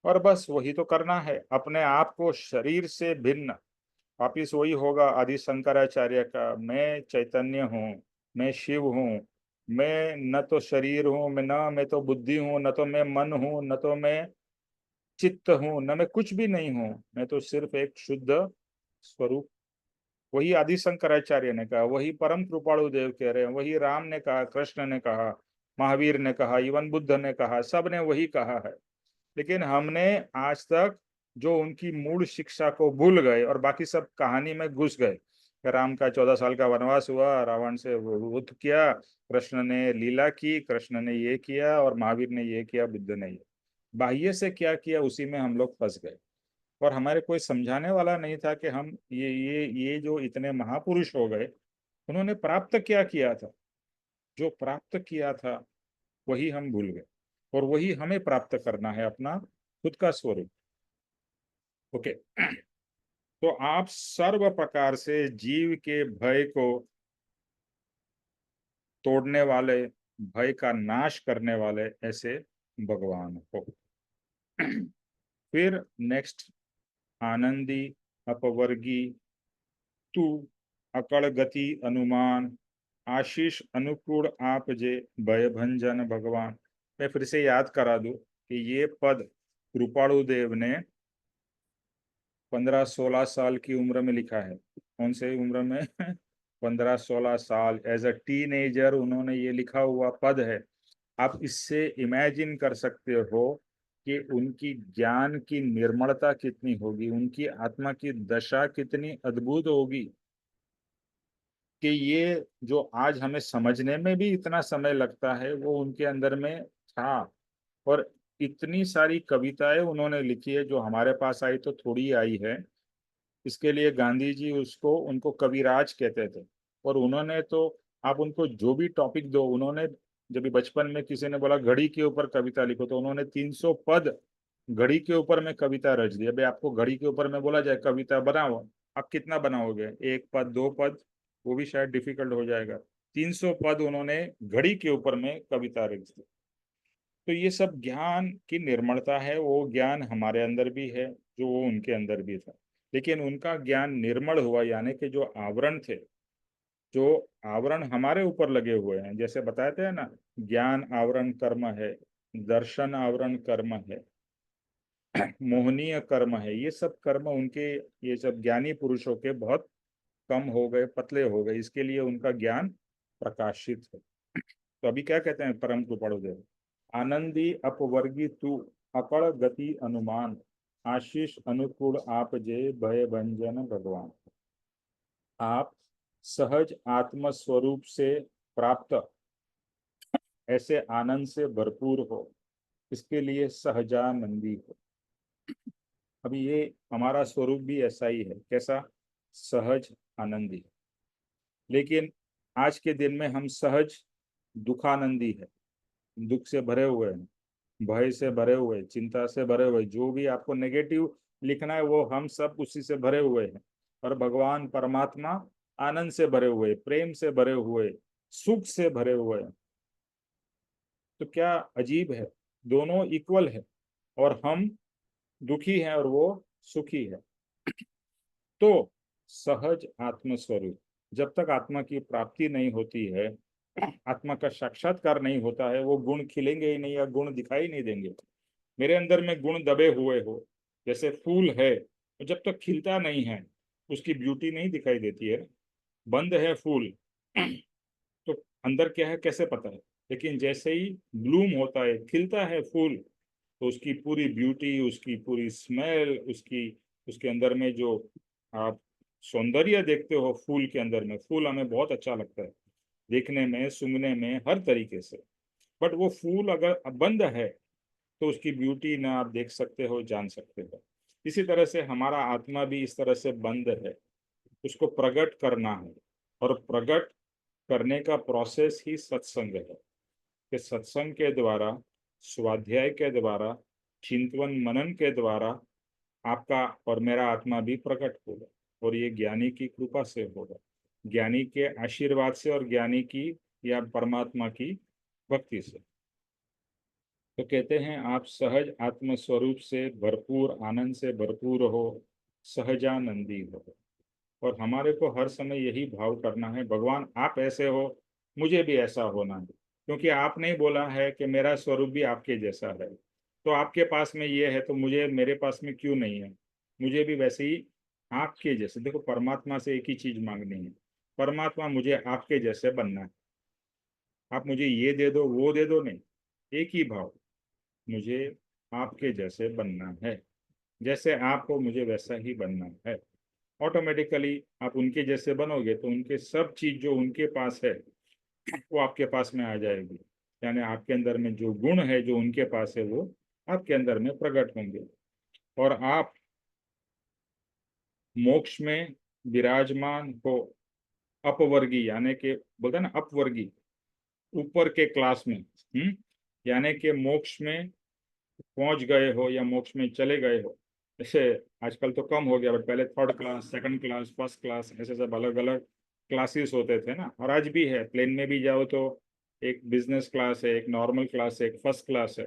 और बस वही तो करना है, अपने आप को शरीर से भिन्न। वापिस वही होगा आदि शंकराचार्य का, मैं चैतन्य हूँ, मैं शिव हूँ। मैं न तो शरीर हूँ, मैं तो बुद्धि हूँ, न तो मैं मन हूँ, न तो मैं चित्त हूँ, न मैं कुछ भी नहीं हूँ। मैं तो सिर्फ एक शुद्ध स्वरूप। वही आदि शंकराचार्य ने कहा, वही परम कृपाणु देव कह रहे हैं, वही राम ने कहा, कृष्ण ने कहा, महावीर ने कहा, इवन बुद्ध ने कहा, सब ने वही कहा है। लेकिन हमने आज तक जो उनकी मूल शिक्षा को भूल गए और बाकी सब कहानी में घुस गए। राम का 14 साल का वनवास हुआ, रावण से वो युद्ध किया, कृष्ण ने लीला की, कृष्ण ने ये किया और महावीर ने ये किया, बुद्ध ने ये। बाह्य से क्या किया उसी में हम लोग फंस गए। और हमारे कोई समझाने वाला नहीं था कि हम ये जो इतने महापुरुष हो गए, उन्होंने प्राप्त क्या किया था? जो प्राप्त किया था वही हम भूल गए। और वही हमें प्राप्त करना है, अपना खुद का स्वरूप। ओके। तो आप सर्व प्रकार से जीव के भय को तोड़ने वाले, भय का नाश करने वाले ऐसे भगवान हो। फिर नेक्स्ट, आनंदी अपवर्गी तू अकड़ गति अनुमान आशीष अनुकूल आप जे भय भंजन भगवान। मैं फिर से याद करा दूं कि ये पद कृपाणु देव ने 15-16 साल की उम्र में लिखा है। कौन से उम्र में? 15-16 साल, एज अ टीनेजर उन्होंने ये लिखा हुआ पद है। आप इससे इमेजिन कर सकते हो कि उनकी ज्ञान की निर्मलता कितनी होगी, उनकी आत्मा की दशा कितनी अद्भुत होगी कि ये जो आज हमें समझने में भी इतना समय लगता है वो उनके अंदर में था। और इतनी सारी कविताएं उन्होंने लिखी है जो हमारे पास आई तो थोड़ी आई है। इसके लिए गांधी जी उसको उनको कविराज कहते थे। और उन्होंने तो, आप उनको जो भी टॉपिक दो, उन्होंने जब भी बचपन में किसी ने बोला घड़ी के ऊपर कविता लिखो तो उन्होंने 300 पद घड़ी के ऊपर में कविता रच दी। अभी आपको घड़ी के ऊपर में बोला जाए कविता बनाओ, आप कितना बनाओगे? 1 पद, 2 पद, वो भी शायद डिफिकल्ट हो जाएगा। 300 पद उन्होंने घड़ी के ऊपर में कविता रच दी। तो ये सब ज्ञान की निर्मलता है, वो ज्ञान हमारे अंदर भी है जो वो उनके अंदर भी था। लेकिन उनका ज्ञान निर्मल हुआ, यानी कि जो आवरण थे, जो आवरण हमारे ऊपर लगे हुए हैं, जैसे बताते हैं ना, ज्ञान आवरण कर्म है, दर्शन आवरण कर्म है, मोहनीय कर्म है, ये सब कर्म उनके, ये सब ज्ञानी पुरुषों के बहुत कम हो गए, पतले हो गए, इसके लिए उनका ज्ञान प्रकाशित है। तो अभी क्या कहते हैं परम को पढ़ो दे, आनंदी अपवर्गी तू अकड़ गति अनुमान, आशीष अनुकूल आप जय भय भंजन भगवान। आप सहज आत्म स्वरूप से प्राप्त ऐसे आनंद से भरपूर हो, इसके लिए सहजानंदी हो। अभी ये हमारा स्वरूप भी ऐसा ही है, कैसा? सहज आनंदी। लेकिन आज के दिन में हम सहज दुखानंदी है, दुख से भरे हुए हैं, भय से भरे हुए, चिंता से भरे हुए, जो भी आपको नेगेटिव लिखना है वो हम सब उसी से भरे हुए हैं। और भगवान परमात्मा आनंद से भरे हुए, प्रेम से भरे हुए, सुख से भरे हुए हैं। तो क्या अजीब है, दोनों इक्वल है, और हम दुखी हैं और वो सुखी है। तो सहज आत्म स्वरूप, जब तक आत्मा की प्राप्ति नहीं होती है, आत्मा का साक्षात्कार नहीं होता है, वो गुण खिलेंगे ही नहीं या गुण दिखाई नहीं देंगे। मेरे अंदर में गुण दबे हुए हो, जैसे फूल है, तो जब तक खिलता नहीं है उसकी ब्यूटी नहीं दिखाई देती है। बंद है फूल तो अंदर क्या है कैसे पता है? लेकिन जैसे ही ब्लूम होता है, खिलता है फूल, तो उसकी पूरी ब्यूटी, उसकी पूरी स्मेल, उसकी, उसके अंदर में जो आप सौंदर्य देखते हो फूल के अंदर में, फूल हमें बहुत अच्छा लगता है देखने में, सूंघने में, हर तरीके से। बट वो फूल अगर बंद है तो उसकी ब्यूटी ना आप देख सकते हो, जान सकते हो। इसी तरह से हमारा आत्मा भी इस तरह से बंद है, उसको प्रकट करना है। और प्रकट करने का प्रोसेस ही सत्संग है, कि सत्संग के द्वारा, स्वाध्याय के द्वारा, चिंतवन मनन के द्वारा आपका और मेरा आत्मा भी प्रकट होगा। और ये ज्ञानी की कृपा से होगा, ज्ञानी के आशीर्वाद से, और ज्ञानी की या परमात्मा की भक्ति से। तो कहते हैं आप सहज आत्म स्वरूप से भरपूर, आनंद से भरपूर हो, सहजानंदी हो। और हमारे को हर समय यही भाव करना है, भगवान आप ऐसे हो, मुझे भी ऐसा होना है। क्योंकि आपने ही बोला है कि मेरा स्वरूप भी आपके जैसा है, तो आपके पास में ये है तो मुझे, मेरे पास में क्यों नहीं है? मुझे भी वैसे ही आपके जैसे, देखो परमात्मा से एक ही चीज मांगनी है, परमात्मा मुझे आपके जैसे बनना है। आप मुझे ये दे दो वो दे दो नहीं, एक ही भाव, मुझे आपके जैसे बनना है। जैसे आप हो मुझे वैसा ही बनना है। ऑटोमेटिकली आप उनके जैसे बनोगे तो उनके सब चीज जो उनके पास है वो आपके पास में आ जाएगी। यानी आपके अंदर में जो गुण है जो उनके पास है वो आपके अंदर में प्रकट होंगे। और आप मोक्ष में विराजमान हो, अपवर्गी, यानी कि बोलते हैं ना अपवर्गी, ऊपर के क्लास में, यानी कि मोक्ष में पहुंच गए हो या मोक्ष में चले गए हो। जैसे आजकल तो कम हो गया, बट पहले third class, second class, first class, ऐसे सब अलग अलग क्लासेस होते थे ना। और आज भी है, प्लेन में भी जाओ तो एक बिजनेस क्लास है, एक नॉर्मल क्लास है, एक फर्स्ट क्लास है,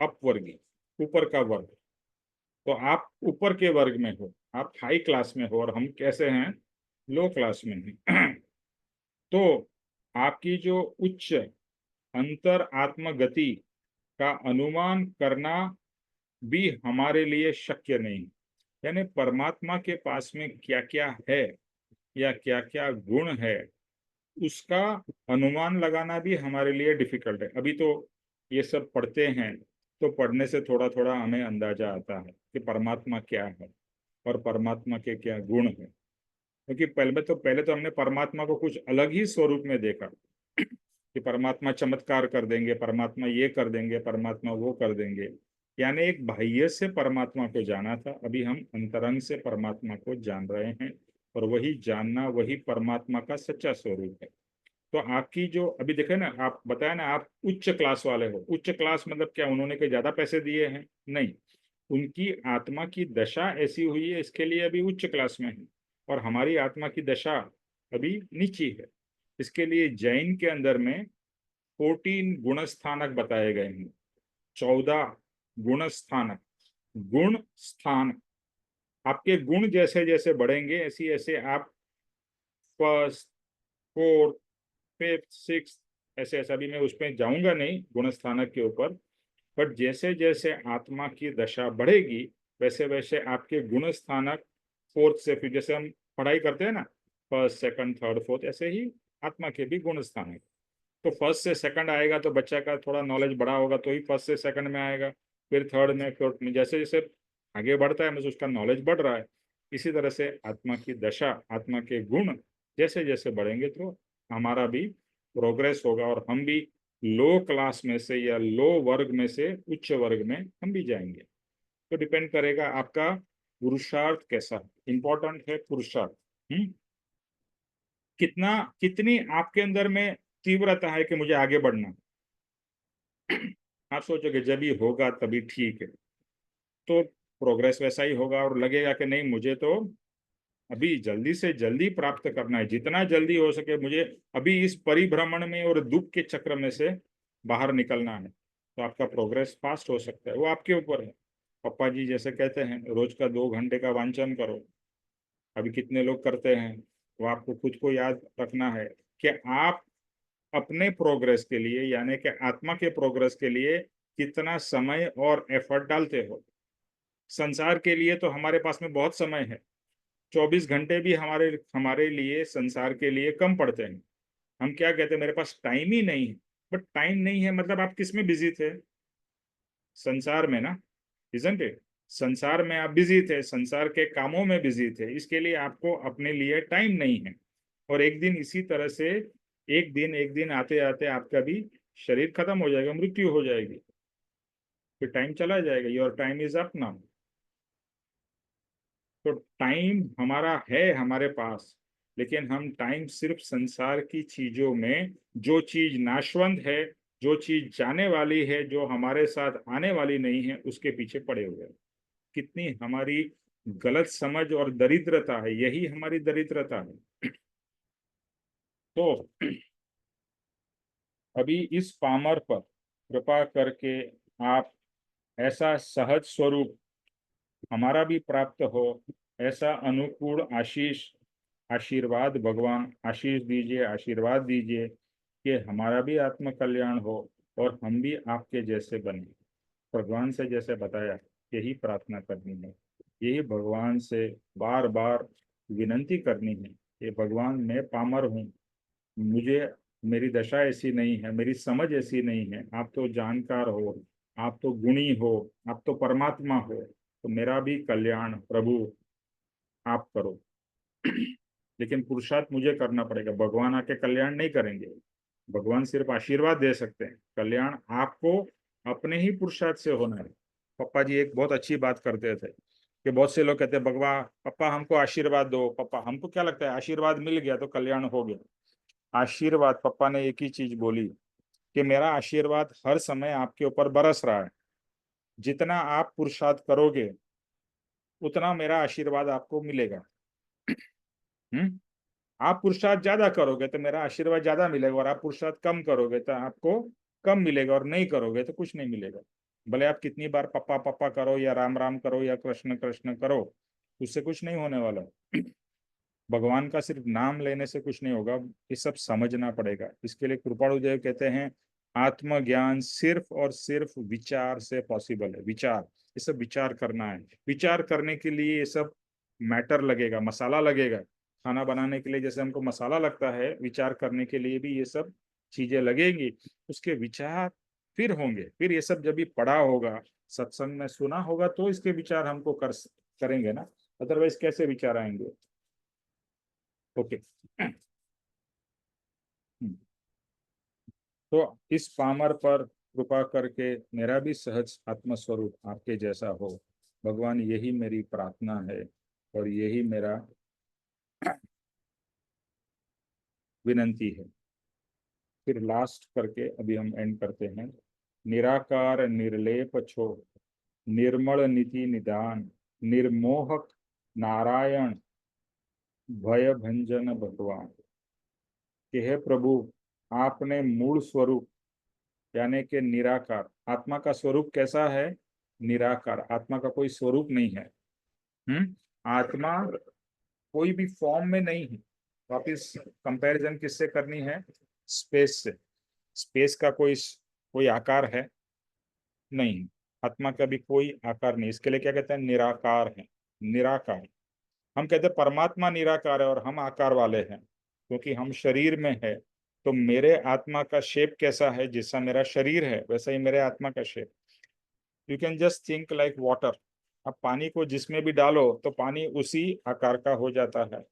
अपवर्गी, ऊपर का वर्ग। तो आप ऊपर के वर्ग में हो, आप हाई क्लास में हो, और हम कैसे हैं? लो क्लास में हैं। तो आपकी जो उच्च अंतर आत्मगति का अनुमान करना भी हमारे लिए शक्य नहीं। यानी परमात्मा के पास में क्या क्या है या क्या क्या गुण है, उसका अनुमान लगाना भी हमारे लिए डिफिकल्ट है। अभी तो ये सब पढ़ते हैं तो पढ़ने से थोड़ा थोड़ा हमें अंदाजा आता है कि परमात्मा क्या है और परमात्मा के क्या गुण है। क्योंकि पहले तो हमने परमात्मा को कुछ अलग ही स्वरूप में देखा कि परमात्मा चमत्कार कर देंगे, परमात्मा ये कर देंगे, परमात्मा वो कर देंगे। यानी एक बाह्य से परमात्मा को जाना था, अभी हम अंतरंग से परमात्मा को जान रहे हैं। और वही जानना, वही परमात्मा का सच्चा स्वरूप है। तो आपकी जो अभी देखे ना, आप बताया ना आप उच्च क्लास वाले हो, उच्च क्लास मतलब क्या, उन्होंने कोई ज्यादा पैसे दिए हैं? नहीं, उनकी आत्मा की दशा ऐसी हुई है, इसके लिए अभी उच्च क्लास में है। और हमारी आत्मा की दशा अभी नीची है। इसके लिए जैन के अंदर में 14 गुण स्थानक बताए गए हैं, 14 गुण स्थानक, गुण स्थान। आपके गुण जैसे जैसे बढ़ेंगे ऐसी ऐसे आप फर्स्ट, फोर्थ, फिफ्थ, सिक्स, ऐसे ऐसा भी मैं उसमें जाऊंगा नहीं गुण स्थानक के ऊपर। बट जैसे जैसे आत्मा की दशा बढ़ेगी वैसे वैसे आपके गुण स्थानक फोर्थ से, फिर जैसे हम पढ़ाई करते हैं ना फर्स्ट सेकंड थर्ड फोर्थ, ऐसे ही आत्मा के भी गुण स्थानक। तो फर्स्ट से सेकंड आएगा तो बच्चा का थोड़ा नॉलेज बड़ा होगा तो ही फर्स्ट से सेकंड में आएगा, फिर थर्ड में, फोर्थ में, जैसे जैसे आगे बढ़ता है मतलब उसका नॉलेज बढ़ रहा है। इसी तरह से आत्मा की दशा, आत्मा के गुण जैसे जैसे बढ़ेंगे तो हमारा भी प्रोग्रेस होगा और हम भी लो क्लास में से या लो वर्ग में से उच्च वर्ग में हम भी जाएंगे। तो डिपेंड करेगा आपका पुरुषार्थ कैसा है, इंपॉर्टेंट है पुरुषार्थ। कितना, कितनी आपके अंदर में तीव्रता है कि मुझे आगे बढ़ना। आप सोचोगे जब भी होगा तभी ठीक है, तो प्रोग्रेस वैसा ही होगा और लगेगा कि नहीं मुझे तो अभी जल्दी से जल्दी प्राप्त करना है, जितना जल्दी हो सके मुझे अभी इस परिभ्रमण में और दुख के चक्र में से बाहर निकलना है। तो आपका प्रोग्रेस फास्ट हो सकता है, वो आपके ऊपर है। पापा जी जैसे कहते हैं रोज का 2 घंटे का वांचन करो, अभी कितने लोग करते हैं? वो आपको खुद को याद रखना है कि आप अपने प्रोग्रेस के लिए यानी कि आत्मा के प्रोग्रेस के लिए कितना समय और एफर्ट डालते हो। संसार के लिए तो हमारे पास में बहुत समय है, 24 घंटे भी हमारे हमारे लिए संसार के लिए कम पड़ते हैं। हम क्या कहते हैं मेरे पास टाइम ही नहीं है। बट टाइम नहीं है मतलब आप किस में बिजी थे? संसार में ना, इजंट इट? संसार में आप बिजी थे, संसार के कामों में बिजी थे, इसके लिए आपको अपने लिए टाइम नहीं है। और एक दिन इसी तरह से एक दिन आते आते आपका भी शरीर खत्म हो जाएगा, मृत्यु हो जाएगी, फिर टाइम चला जाएगा, your time is up now. तो टाइम हमारा है हमारे पास, लेकिन हम टाइम सिर्फ संसार की चीजों में, जो चीज नाशवंत है, जो चीज जाने वाली है, जो हमारे साथ आने वाली नहीं है, उसके पीछे पड़े हुए हैं। कितनी हमारी गलत समझ और दरिद्रता है, यही हमारी दरिद्रता है। तो अभी इस पामर पर कृपा करके आप ऐसा सहज स्वरूप हमारा भी प्राप्त हो, ऐसा अनुकूल आशीष, आशीर्वाद भगवान आशीष दीजिए, आशीर्वाद दीजिए कि हमारा भी आत्म कल्याण हो और हम भी आपके जैसे बने। भगवान से जैसे बताया यही प्रार्थना करनी है, यही भगवान से बार बार विनंती करनी है कि भगवान मैं पामर हूँ, मुझे, मेरी दशा ऐसी नहीं है, मेरी समझ ऐसी नहीं है, आप तो जानकार हो, आप तो गुणी हो, आप तो परमात्मा हो, तो मेरा भी कल्याण प्रभु आप करो। लेकिन पुरुषार्थ मुझे करना पड़ेगा, भगवान आके कल्याण नहीं करेंगे। भगवान सिर्फ आशीर्वाद दे सकते हैं, कल्याण आपको अपने ही पुरुषार्थ से होना है। पापा जी एक बहुत अच्छी बात करते थे कि बहुत से लोग कहते हैं भगवान पापा हमको आशीर्वाद दो, पापा हमको क्या लगता है आशीर्वाद मिल गया तो कल्याण हो गया? आशीर्वाद, पापा ने एक ही चीज बोली कि मेरा आशीर्वाद हर समय आपके ऊपर बरस रहा है, जितना आप पुरुषार्थ करोगे उतना मेरा आशीर्वाद आपको मिलेगा। हम्म। आप पुरुषार्थ ज्यादा करोगे तो मेरा आशीर्वाद ज्यादा मिलेगा, और आप पुरुषार्थ कम करोगे तो आपको कम मिलेगा, और नहीं करोगे तो कुछ नहीं मिलेगा। भले आप कितनी बार पप्पा पप्पा करो या राम राम करो या कृष्ण कृष्ण करो, उससे कुछ नहीं होने वाला। भगवान का सिर्फ नाम लेने से कुछ नहीं होगा, ये सब समझना पड़ेगा। इसके लिए कृपाणु देव कहते हैं आत्मज्ञान सिर्फ और सिर्फ विचार से पॉसिबल है। विचार, ये सब विचार करना है। विचार करने के लिए ये सब मैटर लगेगा, मसाला लगेगा। खाना बनाने के लिए जैसे हमको मसाला लगता है, विचार करने के लिए भी ये सब चीजें लगेंगी, उसके विचार फिर होंगे। फिर ये सब जब भी पढ़ा होगा, सत्संग में सुना होगा, तो इसके विचार हमको करेंगे ना, अदरवाइज कैसे विचार आएंगे? ओके। तो इस पामर पर कृपा करके मेरा भी सहज आत्मस्वरूप आपके जैसा हो, भगवान यही मेरी प्रार्थना है और यही मेरा विनंती है। फिर लास्ट करके अभी हम एंड करते हैं। निराकार निर्लेप छो, निर्मल नीति निदान, निर्मोहक नारायण, भय भंजन भगवान। कि हे प्रभु, आपने मूल स्वरूप यानी कि निराकार, आत्मा का स्वरूप कैसा है? निराकार, आत्मा का कोई स्वरूप नहीं है। आत्मा कोई भी फॉर्म में नहीं है। वापिस कंपैरिजन किससे करनी है? स्पेस से। स्पेस का कोई कोई आकार है नहीं, आत्मा का भी कोई आकार नहीं। इसके लिए क्या कहते हैं? निराकार है, निराकार। हम कहते हैं परमात्मा निराकार है और हम आकार वाले हैं, क्योंकि हम शरीर में है। तो मेरे आत्मा का शेप कैसा है? जैसा मेरा शरीर है वैसा ही मेरे आत्मा का shape. You can just think like water. अब पानी को जिसमें भी डालो तो पानी उसी आकार का हो जाता है।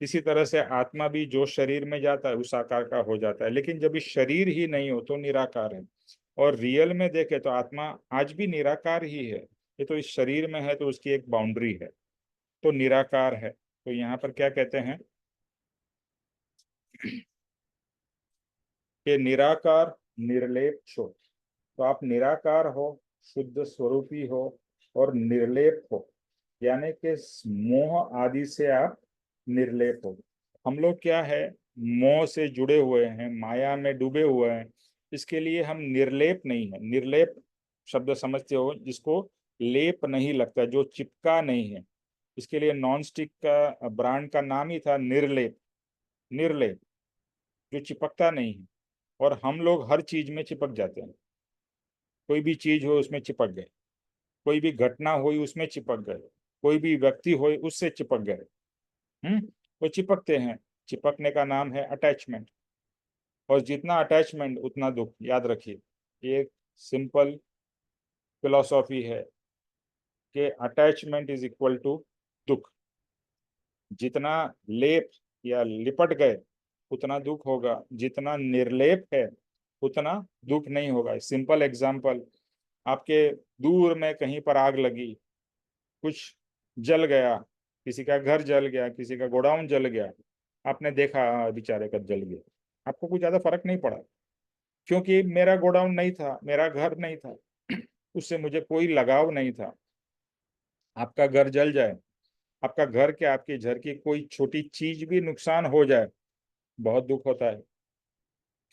इसी तरह से आत्मा भी जो शरीर में जाता है उस आकार का हो जाता है। लेकिन जब इस शरीर ही नहीं हो तो निराकार है। और रियल में देखे तो आत्मा आज भी निराकार ही है। ये तो इस शरीर में है तो उसकी एक बाउंड्री है, तो निराकार है। तो यहाँ पर क्या कहते हैं कि निराकार निर्लेप छो। तो आप निराकार हो, शुद्ध स्वरूपी हो और निर्लेप हो, यानी कि मोह आदि से आप निर्लेप हो। हम लोग क्या है, मोह से जुड़े हुए हैं, माया में डूबे हुए हैं। इसके लिए हम निर्लेप नहीं है। निर्लेप शब्द समझते हो, जिसको लेप नहीं लगता, जो चिपका नहीं है। इसके लिए नॉन स्टिक का ब्रांड का नाम ही था निर्लेप। निर्लेप, जो चिपकता नहीं है। और हम लोग हर चीज में चिपक जाते हैं। कोई भी चीज हो उसमें चिपक गए, कोई भी घटना हुई उसमें चिपक गए, कोई भी व्यक्ति हो उससे चिपक गए। वो चिपकते हैं। चिपकने का नाम है अटैचमेंट। और जितना अटैचमेंट उतना दुख, याद रखिए। ये एक सिंपल फिलॉसफी है कि अटैचमेंट इज इक्वल टू दुख। जितना लेप या लिपट गए उतना दुख होगा, जितना निर्लेप है उतना दुख नहीं होगा। सिंपल एग्जांपल, आपके दूर में कहीं पर आग लगी, कुछ जल गया, किसी का घर जल गया, किसी का गोडाउन जल गया। आपने देखा बेचारे का जल गया, आपको कुछ ज्यादा फर्क नहीं पड़ा, क्योंकि मेरा गोडाउन नहीं था, मेरा घर नहीं था, उससे मुझे कोई लगाव नहीं था। आपका घर जल जाए, आपका घर के आपके घर की कोई छोटी चीज भी नुकसान हो जाए, बहुत दुख होता है।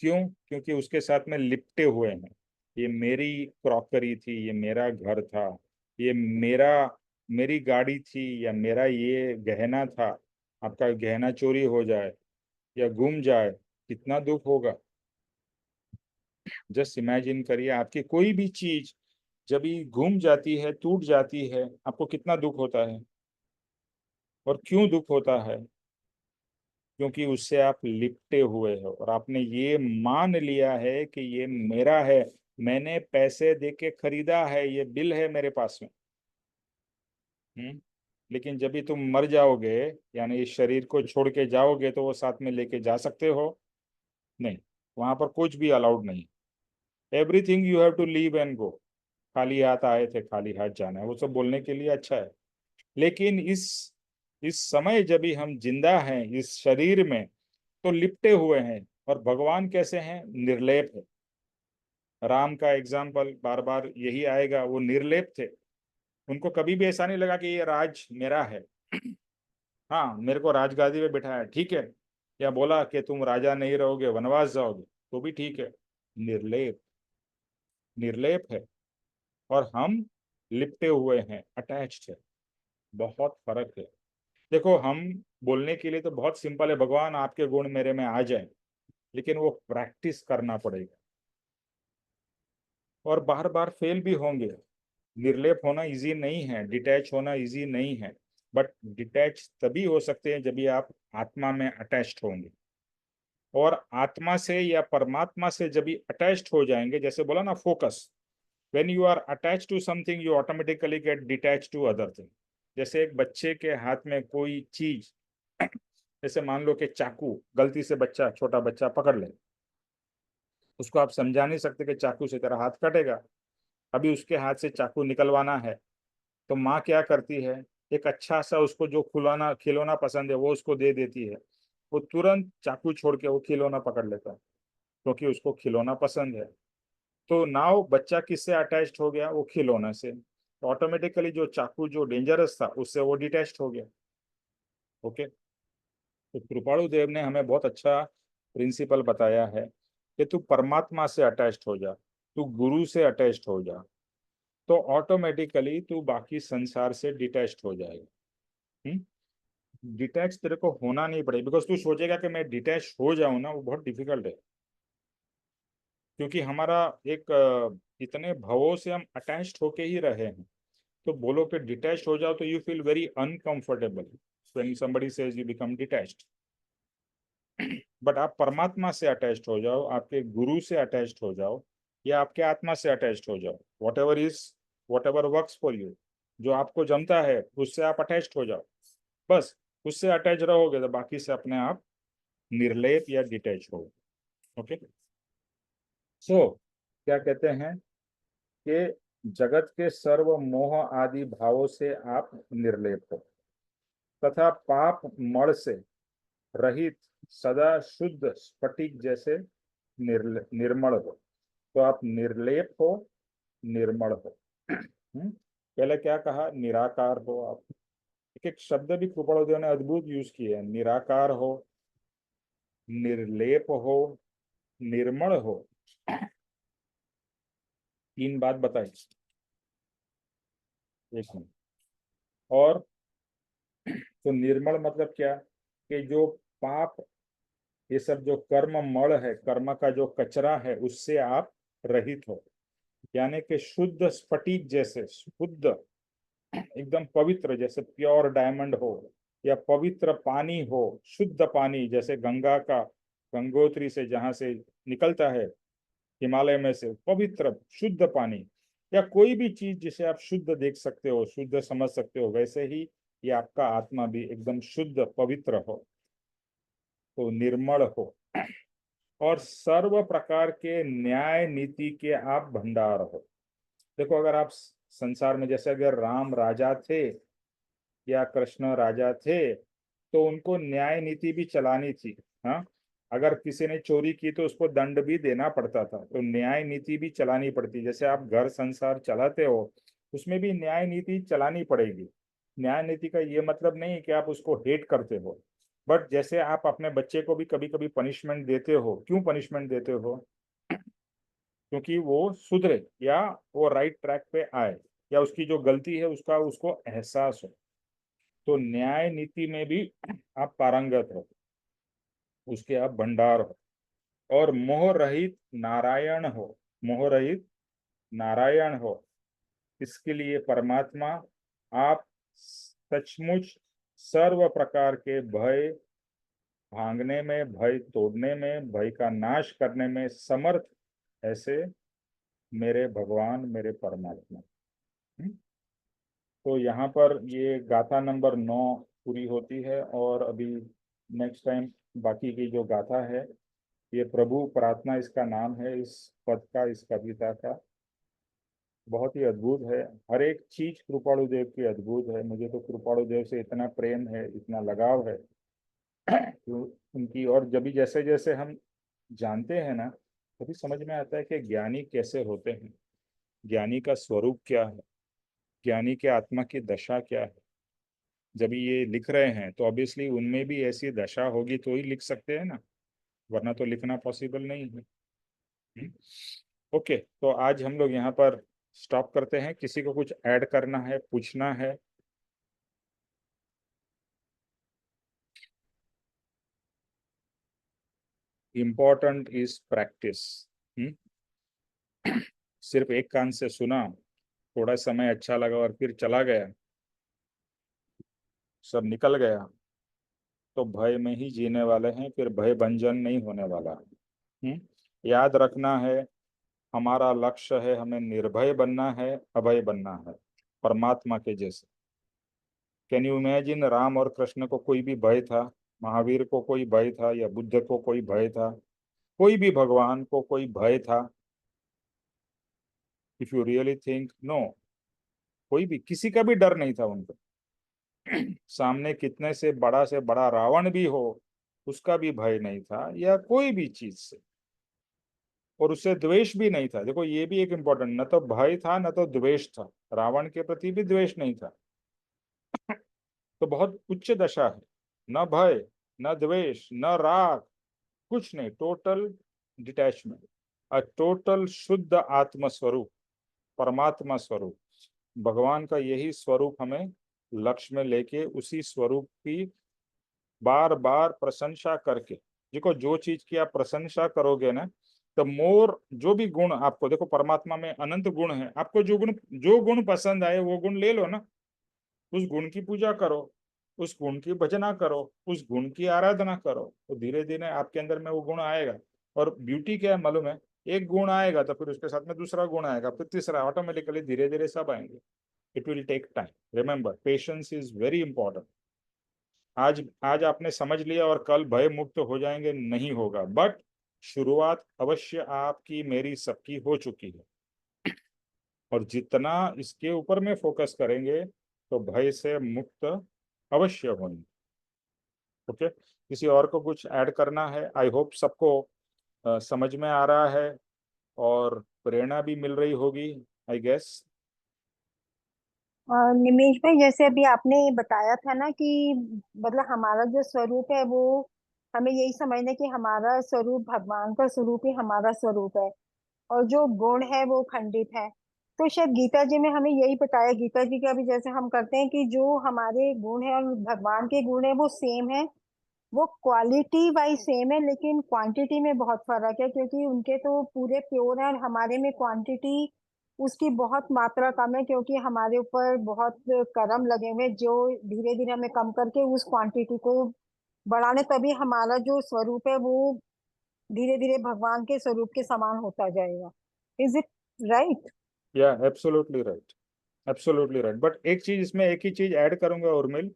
क्यों? क्योंकि उसके साथ में लिपटे हुए हैं। ये मेरी क्रॉकरी थी, ये मेरा घर था, ये मेरा मेरी गाड़ी थी, या मेरा ये गहना था। आपका गहना चोरी हो जाए या गुम जाए, कितना दुख होगा। जस्ट इमेजिन करिए, आपकी कोई भी चीज जब ये गुम जाती है, टूट जाती है, आपको कितना दुख होता है। और क्यों दुख होता है? क्योंकि उससे आप लिपटे हुए हो और आपने ये मान लिया है कि ये मेरा है, मैंने पैसे दे के खरीदा है, ये बिल है मेरे पास में। लेकिन जब भी तुम मर जाओगे, यानी इस शरीर को छोड़ के जाओगे, तो वो साथ में लेके जा सकते हो? नहीं, वहां पर कुछ भी अलाउड नहीं। Everything you have to leave and go. खाली हाथ आए थे, खाली हाथ जाना है, वो सब बोलने के लिए अच्छा है। लेकिन इस समय जब भी हम जिंदा हैं इस शरीर में, तो लिपटे हुए हैं। और भगवान कैसे हैं? निर्लेप है। राम का एग्जाम्पल बार बार यही आएगा, वो निर्लेप थे। उनको कभी भी ऐसा नहीं लगा कि ये राज मेरा है। हाँ, मेरे को राजगादी पे बिठाया, ठीक है। या बोला कि तुम राजा नहीं रहोगे, वनवास जाओगे, तो भी ठीक है। निर्लेप, निर्लेप है। और हम लिपटे हुए हैं, अटैच्ड है। बहुत फर्क है। देखो, हम बोलने के लिए तो बहुत सिंपल है, भगवान आपके गुण मेरे में आ जाए, लेकिन वो प्रैक्टिस करना पड़ेगा। और बार बार फेल भी होंगे। निर्लेप होना इजी नहीं है, डिटैच होना इजी नहीं है। बट डिटैच तभी हो सकते हैं जब भी आप आत्मा में अटैच्ड होंगे। और आत्मा से या परमात्मा से जब भी अटैच्ड हो जाएंगे, जैसे बोला ना focus, when you are attached to something you automatically get detach to other thing. जैसे एक बच्चे के हाथ में कोई चीज, जैसे मान लो कि चाकू गलती से बच्चा, छोटा बच्चा पकड़ ले, उसको आप समझा नहीं सकते कि चाकू से तेरा हाथ कटेगा। अभी उसके हाथ से चाकू निकलवाना है, तो माँ क्या करती है, एक अच्छा सा उसको जो खिलौना खिलौना पसंद है वो उसको दे देती है। वो तुरंत चाकू छोड़ के वो खिलौना पकड़ लेता है, क्योंकि उसको खिलौना पसंद है। तो नाउ बच्चा किससे अटैच्ड हो गया? वो खिलौना से। तो ऑटोमेटिकली जो चाकू जो डेंजरस था उससे वो डिटैच्ड हो गया। ओके। तो कृपाणु देव ने हमें बहुत अच्छा प्रिंसिपल बताया है कि तू परमात्मा से अटैच्ड हो जा, तू गुरु से अटैच्ड हो जा, तो ऑटोमेटिकली तू बाकी संसार से डिटैच्ड हो जाएगा। डिटैच तेरे को होना नहीं पड़ेगा, बिकॉज तू सोचेगा कि मैं डिटैच हो जाऊं ना, वो बहुत डिफिकल्ट है। क्योंकि हमारा एक इतने भावों से हम अटैच्ड होके ही रहे हैं। तो बोलो कि डिटैच हो जाओ तो you feel very uncomfortable when somebody says you become detached. But आप परमात्मा से अटैच्ड हो जाओ, आपके गुरु से अटैच्ड हो जाओ, या आपके आत्मा से अटैच्ड हो जाओ, what ever works for you, जो आपको जमता है उससे आप अटैच्ड हो जाओ। बस उससे अटैच रहोगे तो बाकी से अपने आप निर्लेप या डिटैच हो। ओके। सो क्या कहते हैं कि जगत के सर्व मोह आदि भावों से आप निर्लेप हो, तथा पाप मड़ से रहित सदा शुद्ध स्फटिक जैसे निर्मल हो। तो आप निर्लेप हो, निर्मल हो। पहले क्या कहा, निराकार हो आप। एक एक शब्द भी कृपाणुदेव ने अद्भुत यूज किए हैं। निराकार हो, निर्लेप हो, निर्मल हो। तीन बात बताई। एक मिनट। और तो निर्मल मतलब क्या, कि जो पाप, ये सब जो कर्म मल है, कर्म का जो कचरा है, उससे आप रहित हो। यानी कि शुद्ध स्फटिक जैसे, शुद्ध एकदम पवित्र, जैसे प्योर डायमंड हो, या पवित्र पानी हो, शुद्ध पानी जैसे गंगा का, गंगोत्री से जहां से निकलता है, हिमालय में से पवित्र शुद्ध पानी, या कोई भी चीज जिसे आप शुद्ध देख सकते हो, शुद्ध समझ सकते हो, वैसे ही ये आपका आत्मा भी एकदम शुद्ध पवित्र हो, तो निर्मल हो। और सर्व प्रकार के न्याय नीति के आप भंडार हो। देखो, अगर आप संसार में, जैसे अगर राम राजा थे या कृष्ण राजा थे, तो उनको न्याय नीति भी चलानी थी। हाँ, अगर किसी ने चोरी की तो उसको दंड भी देना पड़ता था, तो न्याय नीति भी चलानी पड़ती। जैसे आप घर संसार चलाते हो, उसमें भी न्याय नीति चलानी पड़ेगी। न्याय नीति का ये मतलब नहीं कि आप उसको हेट करते हो, बट जैसे आप अपने बच्चे को भी कभी कभी पनिशमेंट देते हो, क्यों पनिशमेंट देते हो? क्योंकि वो सुधरे, या वो राइट ट्रैक पे आए, या उसकी जो गलती है उसका उसको एहसास हो। तो न्याय नीति में भी आप पारंगत हो, उसके आप भंडार हो। और मोह रहित नारायण हो, मोह रहित नारायण हो। इसके लिए परमात्मा, आप सचमुच सर्व प्रकार के भय भांगने में, भय तोड़ने में, भय का नाश करने में समर्थ, ऐसे मेरे भगवान, मेरे परमात्मा। हम्म? तो यहाँ पर ये गाथा नंबर 9 पूरी होती है। और अभी नेक्स्ट टाइम बाकी की जो गाथा है, ये प्रभु प्रार्थना इसका नाम है, इस पद का, इस कविता का। बहुत ही अद्भुत है। हर एक चीज कृपाणु देव की अद्भुत है। मुझे तो कृपाणु देव से इतना प्रेम है, इतना लगाव है तो उनकी। और जब भी जैसे जैसे हम जानते हैं ना, तभी समझ में आता है कि ज्ञानी कैसे होते हैं, ज्ञानी का स्वरूप क्या है, ज्ञानी के आत्मा की दशा क्या है। जब ये लिख रहे हैं तो ऑब्वियसली उनमें भी ऐसी दशा होगी तो ही लिख सकते हैं ना, वरना तो लिखना पॉसिबल नहीं है। ओके, तो आज हम लोग यहाँ पर स्टॉप करते हैं। किसी को कुछ ऐड करना है, पूछना है? Important is practice. सिर्फ एक कान से सुना, थोड़ा समय अच्छा लगा और फिर चला गया, सब निकल गया, तो भय में ही जीने वाले हैं, फिर भय भंजन नहीं होने वाला। याद रखना है, हमारा लक्ष्य है, हमें निर्भय बनना है, अभय बनना है, परमात्मा के जैसे। कैन यू इमेजिन, राम और कृष्ण को कोई भी भय था? महावीर को कोई भय था? या बुद्ध को कोई भय था? कोई भी भगवान को कोई भय था? If you really think, no, कोई भी, किसी का भी डर नहीं था उनको। सामने कितने से बड़ा रावण भी हो, उसका भी भय नहीं था, या कोई भी चीज से। और उससे द्वेष भी नहीं था। देखो, ये भी एक इम्पोर्टेंट, न तो भय था न तो द्वेष था। रावण के प्रति भी द्वेष नहीं था। तो बहुत उच्च दशा है। न भय, न द्वेष, न राग, कुछ नहीं, टोटल डिटैचमेंट, टोटल शुद्ध आत्म स्वरूप, परमात्मा स्वरूप। भगवान का यही स्वरूप हमें लक्ष्य में लेके उसी स्वरूप की बार बार प्रशंसा करके, देखो जो चीज की आप प्रशंसा करोगे ना, तो मोर जो भी गुण आपको, देखो परमात्मा में अनंत गुण है, आपको जो गुण पसंद आए वो गुण ले लो ना, उस गुण की पूजा करो, उस गुण की भजना करो, उस गुण की आराधना करो, तो धीरे धीरे आपके अंदर में वो गुण आएगा। और ब्यूटी क्या है मालूम है, एक गुण आएगा तो फिर उसके साथ में दूसरा गुण आएगा, फिर तीसरा, ऑटोमेटिकली धीरे धीरे सब आएंगे। It will take time, remember patience is very important. आज आज आपने समझ लिया और कल भय मुक्त हो जाएंगे, नहीं होगा, बट शुरुआत अवश्य आपकी मेरी सबकी हो चुकी है। और जितना इसके ऊपर में फोकस करेंगे तो भय से मुक्त अवश्य होंगे। ओके, किसी और को कुछ ऐड करना है? आई होप सबको समझ में आ रहा है और प्रेरणा भी मिल रही होगी, आई गेस। निमेश भाई, जैसे अभी आपने बताया था ना कि मतलब हमारा जो स्वरूप है वो, हमें यही समझना है कि हमारा स्वरूप भगवान का स्वरूप ही हमारा स्वरूप है, और जो गुण है वो खंडित है। तो शायद गीता जी में हमें यही बताया, गीता जी का भी जैसे हम करते हैं कि जो हमारे गुण है और भगवान के गुण है वो सेम है। वो क्वालिटी वाइज सेम है, लेकिन क्वांटिटी में बहुत फर्क है, क्योंकि उनके तो पूरे प्योर है और हमारे में क्वांटिटी उसकी बहुत मात्रा कम है, क्योंकि हमारे ऊपर बहुत कर्म लगे हुए हैं, जो धीरे धीरे हमें कम करके उस क्वांटिटी को बढ़ाने, तभी हमारा जो स्वरूप है वो धीरे धीरे भगवान के स्वरूप के समान होता जाएगा। Is it right? या absolutely right, absolutely right. But एक चीज इसमें, एक ही चीज ऐड करूंगा उर्मिल,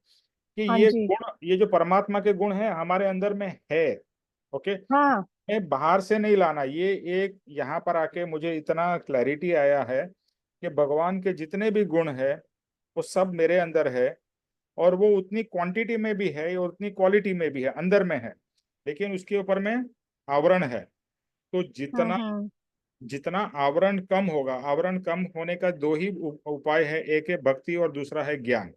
कि हाँ ये जी। गुण, ये जो परमात्मा के गुण है हमारे अंदर में है। ओके, हाँ। मैं बाहर से नहीं लाना, ये एक यहाँ पर आके मुझे इतना क्लैरिटी आया है कि भगवान के जितने भी गुण है वो सब मेरे अंदर है, और वो उतनी क्वांटिटी में भी है और उतनी क्वालिटी में भी है, अंदर में है, लेकिन उसके ऊपर में आवरण है। तो जितना हम्म। जितना आवरण कम होगा, आवरण कम होने का दो ही उपाय है, एक है भक्ति और दूसरा है ज्ञान।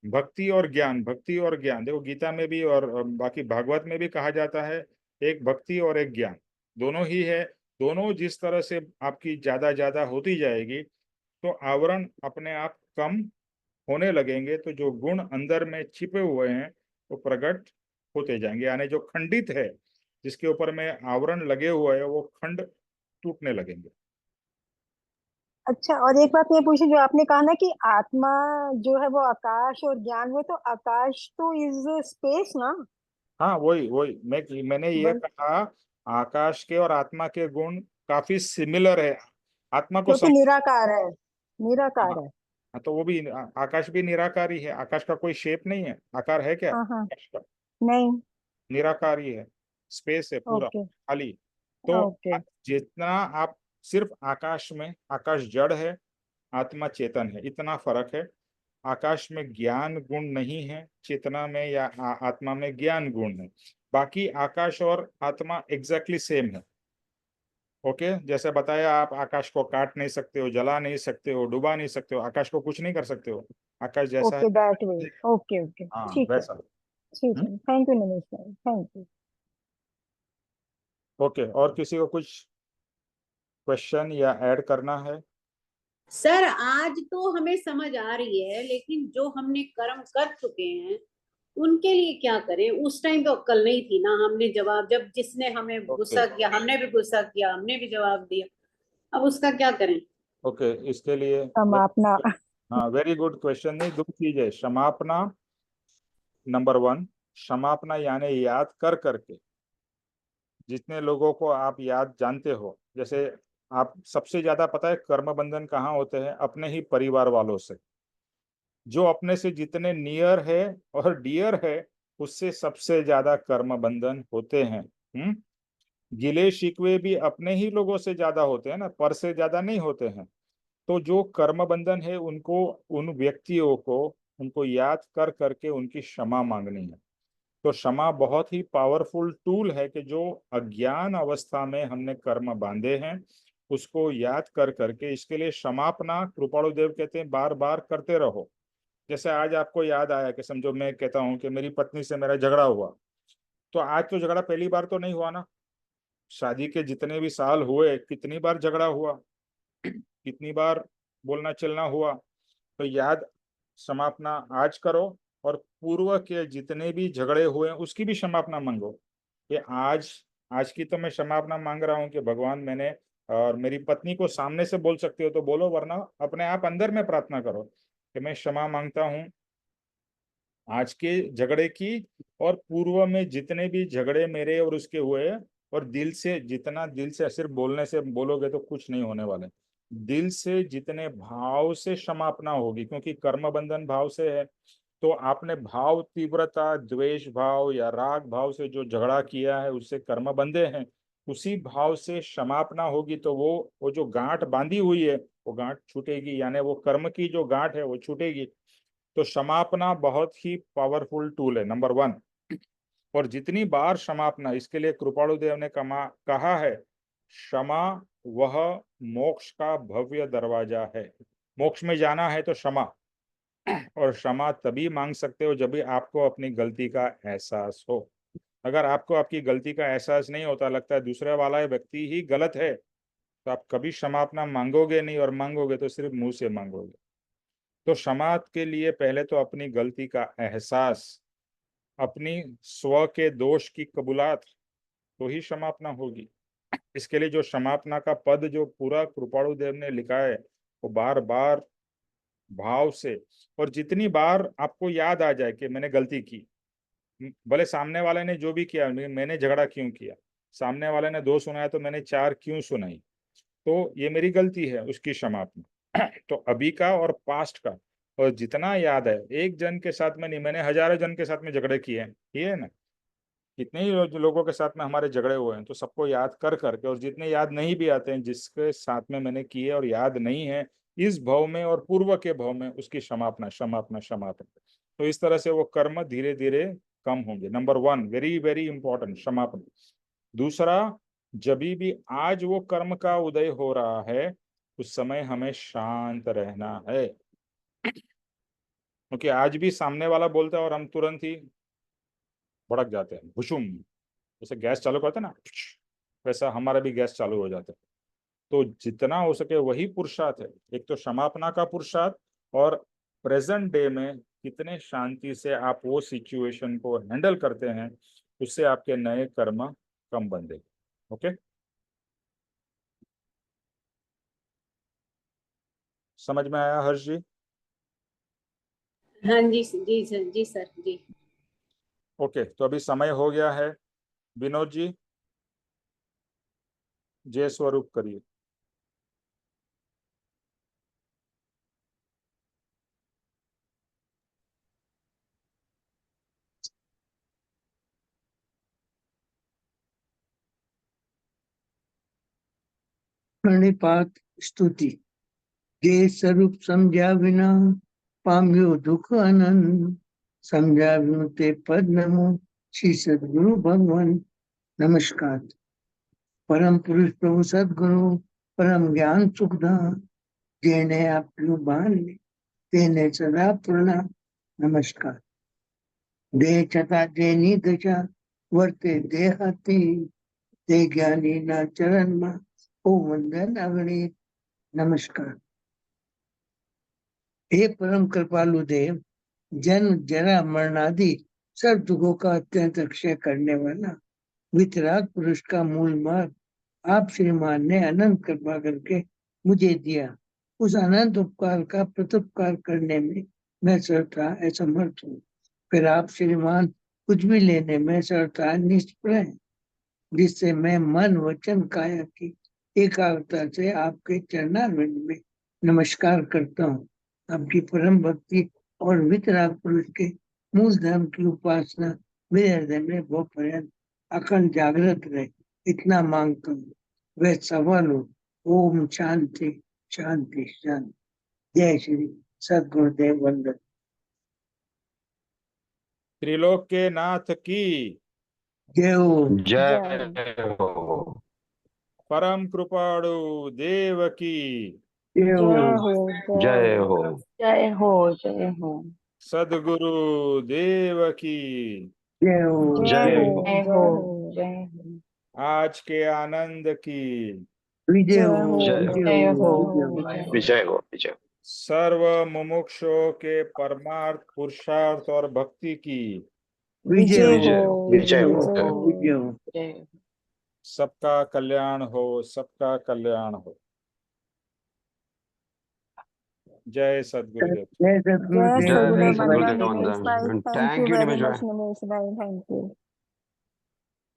भक्ति और ज्ञान, भक्ति और ज्ञान, देखो गीता में भी और बाकी भागवत में भी कहा जाता है, एक भक्ति और एक ज्ञान, दोनों ही है। दोनों जिस तरह से आपकी ज्यादा ज्यादा होती जाएगी तो आवरण अपने आप कम होने लगेंगे, तो जो गुण अंदर में छिपे हुए हैं वो प्रकट होते जाएंगे, यानी जो खंडित है, जिसके ऊपर में आवरण लगे हुए है, वो खंड टूटने लगेंगे। अच्छा, और एक बात ये पूछी, जो आपने कहा ना कि आत्मा जो है वो आकाश और ज्ञान, वो तो आकाश तो इज स्पेस ना? हाँ, वही वही मैंने ये बल कहा, आकाश के और आत्मा के गुण काफी सिमिलर है। आत्मा को क्योंकि समझ, निराकार है। हाँ, निराकार है। हाँ, तो वो भी आकाश भी निराकारी है, आकाश का कोई शेप नहीं है, आकार है क्या हाँ हाँ। आकाश का? नहीं। निराकारी है, स्पेस है पूरा ओके। खाली। तो ओके। जितना आप सिर्फ आकाश में, आकाश जड़ है, आत्मा चेतन है, इतना फर्क है। आकाश में ज्ञान गुण नहीं है, चेतना में या आत्मा में ज्ञान गुण है। बाकी आकाश और आत्मा एग्जैक्टली सेम है। ओके, जैसे बताया, आप आकाश को काट नहीं सकते हो, जला नहीं सकते हो, डुबा नहीं सकते हो, आकाश को कुछ नहीं कर सकते हो, आकाश जैसा है ओके, वैसा दैट वे। ही रहेगा। ओके ओके, हाँ, ठीक है। वैसा। ठीक है, थैंक यू निमेश भाई, थैंक यू। ओके, और किसी को कुछ क्वेश्चन या ऐड करना है? सर आज तो हमें समझ आ रही है, लेकिन जो हमने कर्म कर चुके हैं उनके लिए क्या करें? उस टाइम तो अक्ल नहीं थी ना, हमने जवाब, जब जिसने हमें ओके, गुस्सा किया हमने भी गुस्सा किया, हमने भी जवाब दिया, अब उसका क्या करें? ओके, इसके लिए हम अपना। हाँ, वेरी गुड क्वेश्चन। नहीं, दो चीज है, क्षमापना नंबर वन, क्षमापना यानी याद कर करके, जितने लोगों को आप याद जानते हो, जैसे आप सबसे ज्यादा पता है कर्म बंधन कहाँ होते हैं? अपने ही परिवार वालों से, जो अपने से जितने नियर है और डियर है, उससे सबसे ज्यादा कर्म बंधन होते हैं। गिले शिकवे भी अपने ही लोगों से ज्यादा होते हैं ना, पर से ज्यादा नहीं होते हैं। तो जो कर्म बंधन है उनको, उन व्यक्तियों को, उनको याद कर करके उनकी क्षमा मांगनी है। तो क्षमा बहुत ही पावरफुल टूल है कि जो अज्ञान अवस्था में हमने कर्म बांधे हैं उसको याद कर करके, इसके लिए क्षमापना कृपाणु देव कहते हैं बार बार करते रहो। जैसे आज आपको याद आया कि समझो मैं कहता हूँ कि मेरी पत्नी से मेरा झगड़ा हुआ, तो आज तो झगड़ा पहली बार तो नहीं हुआ ना, शादी के जितने भी साल हुए कितनी बार झगड़ा हुआ, कितनी बार बोलना चलना हुआ। तो याद समापना आज करो, और पूर्व के जितने भी झगड़े हुए हैं उसकी भी क्षमापना मांगो। कि आज आज की तो मैं क्षमापना मांग रहा हूँ कि भगवान मैंने, और मेरी पत्नी को सामने से बोल सकते हो तो बोलो, वरना अपने आप अंदर में प्रार्थना करो कि मैं क्षमा मांगता हूँ आज के झगड़े की, और पूर्व में जितने भी झगड़े मेरे और उसके हुए हैं। और दिल से, जितना दिल से, सिर्फ बोलने से बोलोगे तो कुछ नहीं होने वाले, दिल से जितने भाव से क्षमापना होगी, क्योंकि कर्म बंधन भाव से है। तो आपने भाव तीव्रता, द्वेष भाव या राग भाव से जो झगड़ा किया है उससे कर्म बंधे हैं, उसी भाव से क्षमापना होगी तो वो जो गांठ बांधी हुई है वो गांठ छूटेगी, यानी वो कर्म की जो गांठ है वो छूटेगी। तो क्षमापना बहुत ही पावरफुल टूल है, नंबर वन। और जितनी बार क्षमापना, इसके लिए कृपाणु देव ने कहा है, क्षमा वह मोक्ष का भव्य दरवाजा है। मोक्ष में जाना है तो क्षमा, और क्षमा तभी मांग सकते हो जब भी आपको अपनी गलती का एहसास हो। अगर आपको आपकी गलती का एहसास नहीं होता, लगता है दूसरे वाला व्यक्ति ही गलत है, तो आप कभी क्षमापना मांगोगे नहीं, और मांगोगे तो सिर्फ मुंह से मांगोगे। तो क्षमा के लिए पहले तो अपनी गलती का एहसास, अपनी स्व के दोष की कबूलात, तो ही क्षमापना होगी। इसके लिए जो क्षमापना का पद जो पूरा कृपाणु देव ने लिखा है, वो बार बार भाव से, और जितनी बार आपको याद आ जाए कि मैंने गलती की, भले सामने वाले ने जो भी किया, मैंने झगड़ा क्यों किया, सामने वाले ने दो सुनाया तो मैंने चार क्यों सुनाई, तो ये मेरी गलती है, उसकी क्षमापना। तो अभी का और पास्ट का, और जितना याद है, एक जन के साथ में नहीं, मैंने हजारों जन के साथ में झगड़े किए हैं, किए ना, कितने ही लोगों के साथ में हमारे झगड़े हुए हैं, तो सबको याद कर करके, और जितने याद नहीं भी आते हैं, जिसके साथ में मैंने किए और याद नहीं है इस भव में और पूर्व के भव में, उसकी क्षमापना क्षमापना क्षमापना। तो इस तरह से वो कर्म धीरे धीरे कम होंगे। Number one, very very important, क्षमापना। दूसरा, जब भी आज वो कर्म का उदय हो रहा है, उस समय हमें शांत रहना है, क्योंकि आज भी सामने वाला बोलता है और हम तुरंत ही भड़क जाते हैं, भुशुम, जैसे गैस चालू करते हैं ना, वैसा हमारा भी गैस चालू हो जाता है। तो जितना हो सके वही पुरुषार्थ है, एक तो क्षमापना का पुरुषार्थ, और प्रेजेंट डे में कितने शांति से आप वो सिचुएशन को हैंडल करते हैं, उससे आपके नए कर्म कम बंधेंगे। ओके, समझ में आया हर्ष जी? हाँ जी जी सर, जी सर जी। ओके, तो अभी समय हो गया है। विनोद जी, जय स्वरूप करिए। प्रणिपात स्तुति। जे स्वरूप समझा बिना पाम्यो दुख आनंद, समझा बिनु ते पद नमो श्री सदगुरु भगवान। नमस्कार। परम पुरुष प्रभु सदगुरु परम ज्ञान सुखदान, जेने आपलू बान तेने सदा प्रणाम। नमस्कार। देह छता जेनी दशा वर्ते देहाती, ते ज्ञानी ना चरण में ओ वंदन अगणित। नमस्कार। हे परम कृपालु देव, जन्म जरा मरणादि सब दुखों का अत्यंत अक्षय करने वाला वितराग पुरुष का मूल मार्ग आप श्रीमान ने अनंत कृपा करके मुझे दिया। उस अनंत उपकार का प्रत्युपकार करने में मैं सर्वथा असमर्थ हूँ। फिर आप श्रीमान कुछ भी लेने में सर्वथा निष्फल है, जिससे मैं मन वचन काया की एकाग्रता से आपके चरणारविंद में नमस्कार करता हूँ। आपकी परम भक्ति और वितराग पुरुष के मूल धर्म की उपासना मेरे हृदय में बहुत पर्यंत अखंड जागृत रहे, इतना मांगता हूँ। वह सफल हो। ओम शांति शांति शांति। जय श्री सदगुरुदेव वंदन। त्रिलोक के नाथ की जय हो। जय हो। परम कृपाणु देव की जय जय हो। हो जय हो। जय हो जय हो सदगुरु देव की जय हो। जय जय हो जय हो जय हो आज के आनंद की विजय जय हो। हो जय हो। विजय जय हो। हो विजय हो। जय हो। विजय हो। विजय हो। सर्व मुमुक्षुओं के परमार्थ पुरुषार्थ और भक्ति की विजय विजय हो, हो, विजय हो, विजय हो। विजय हो। सबका कल्याण हो, सबका कल्याण हो। जय सद्गुरुदेव। जय जय सद्गुरुदेव, जय सद्गुरुदेव रमेश भाई। वंदना सद्गुरुदेव निमेश भाई, वंदन। Thank you Thank you, very Nimesh much भाई। निमेश भाई,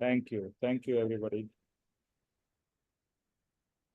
thank you. Thank you everybody.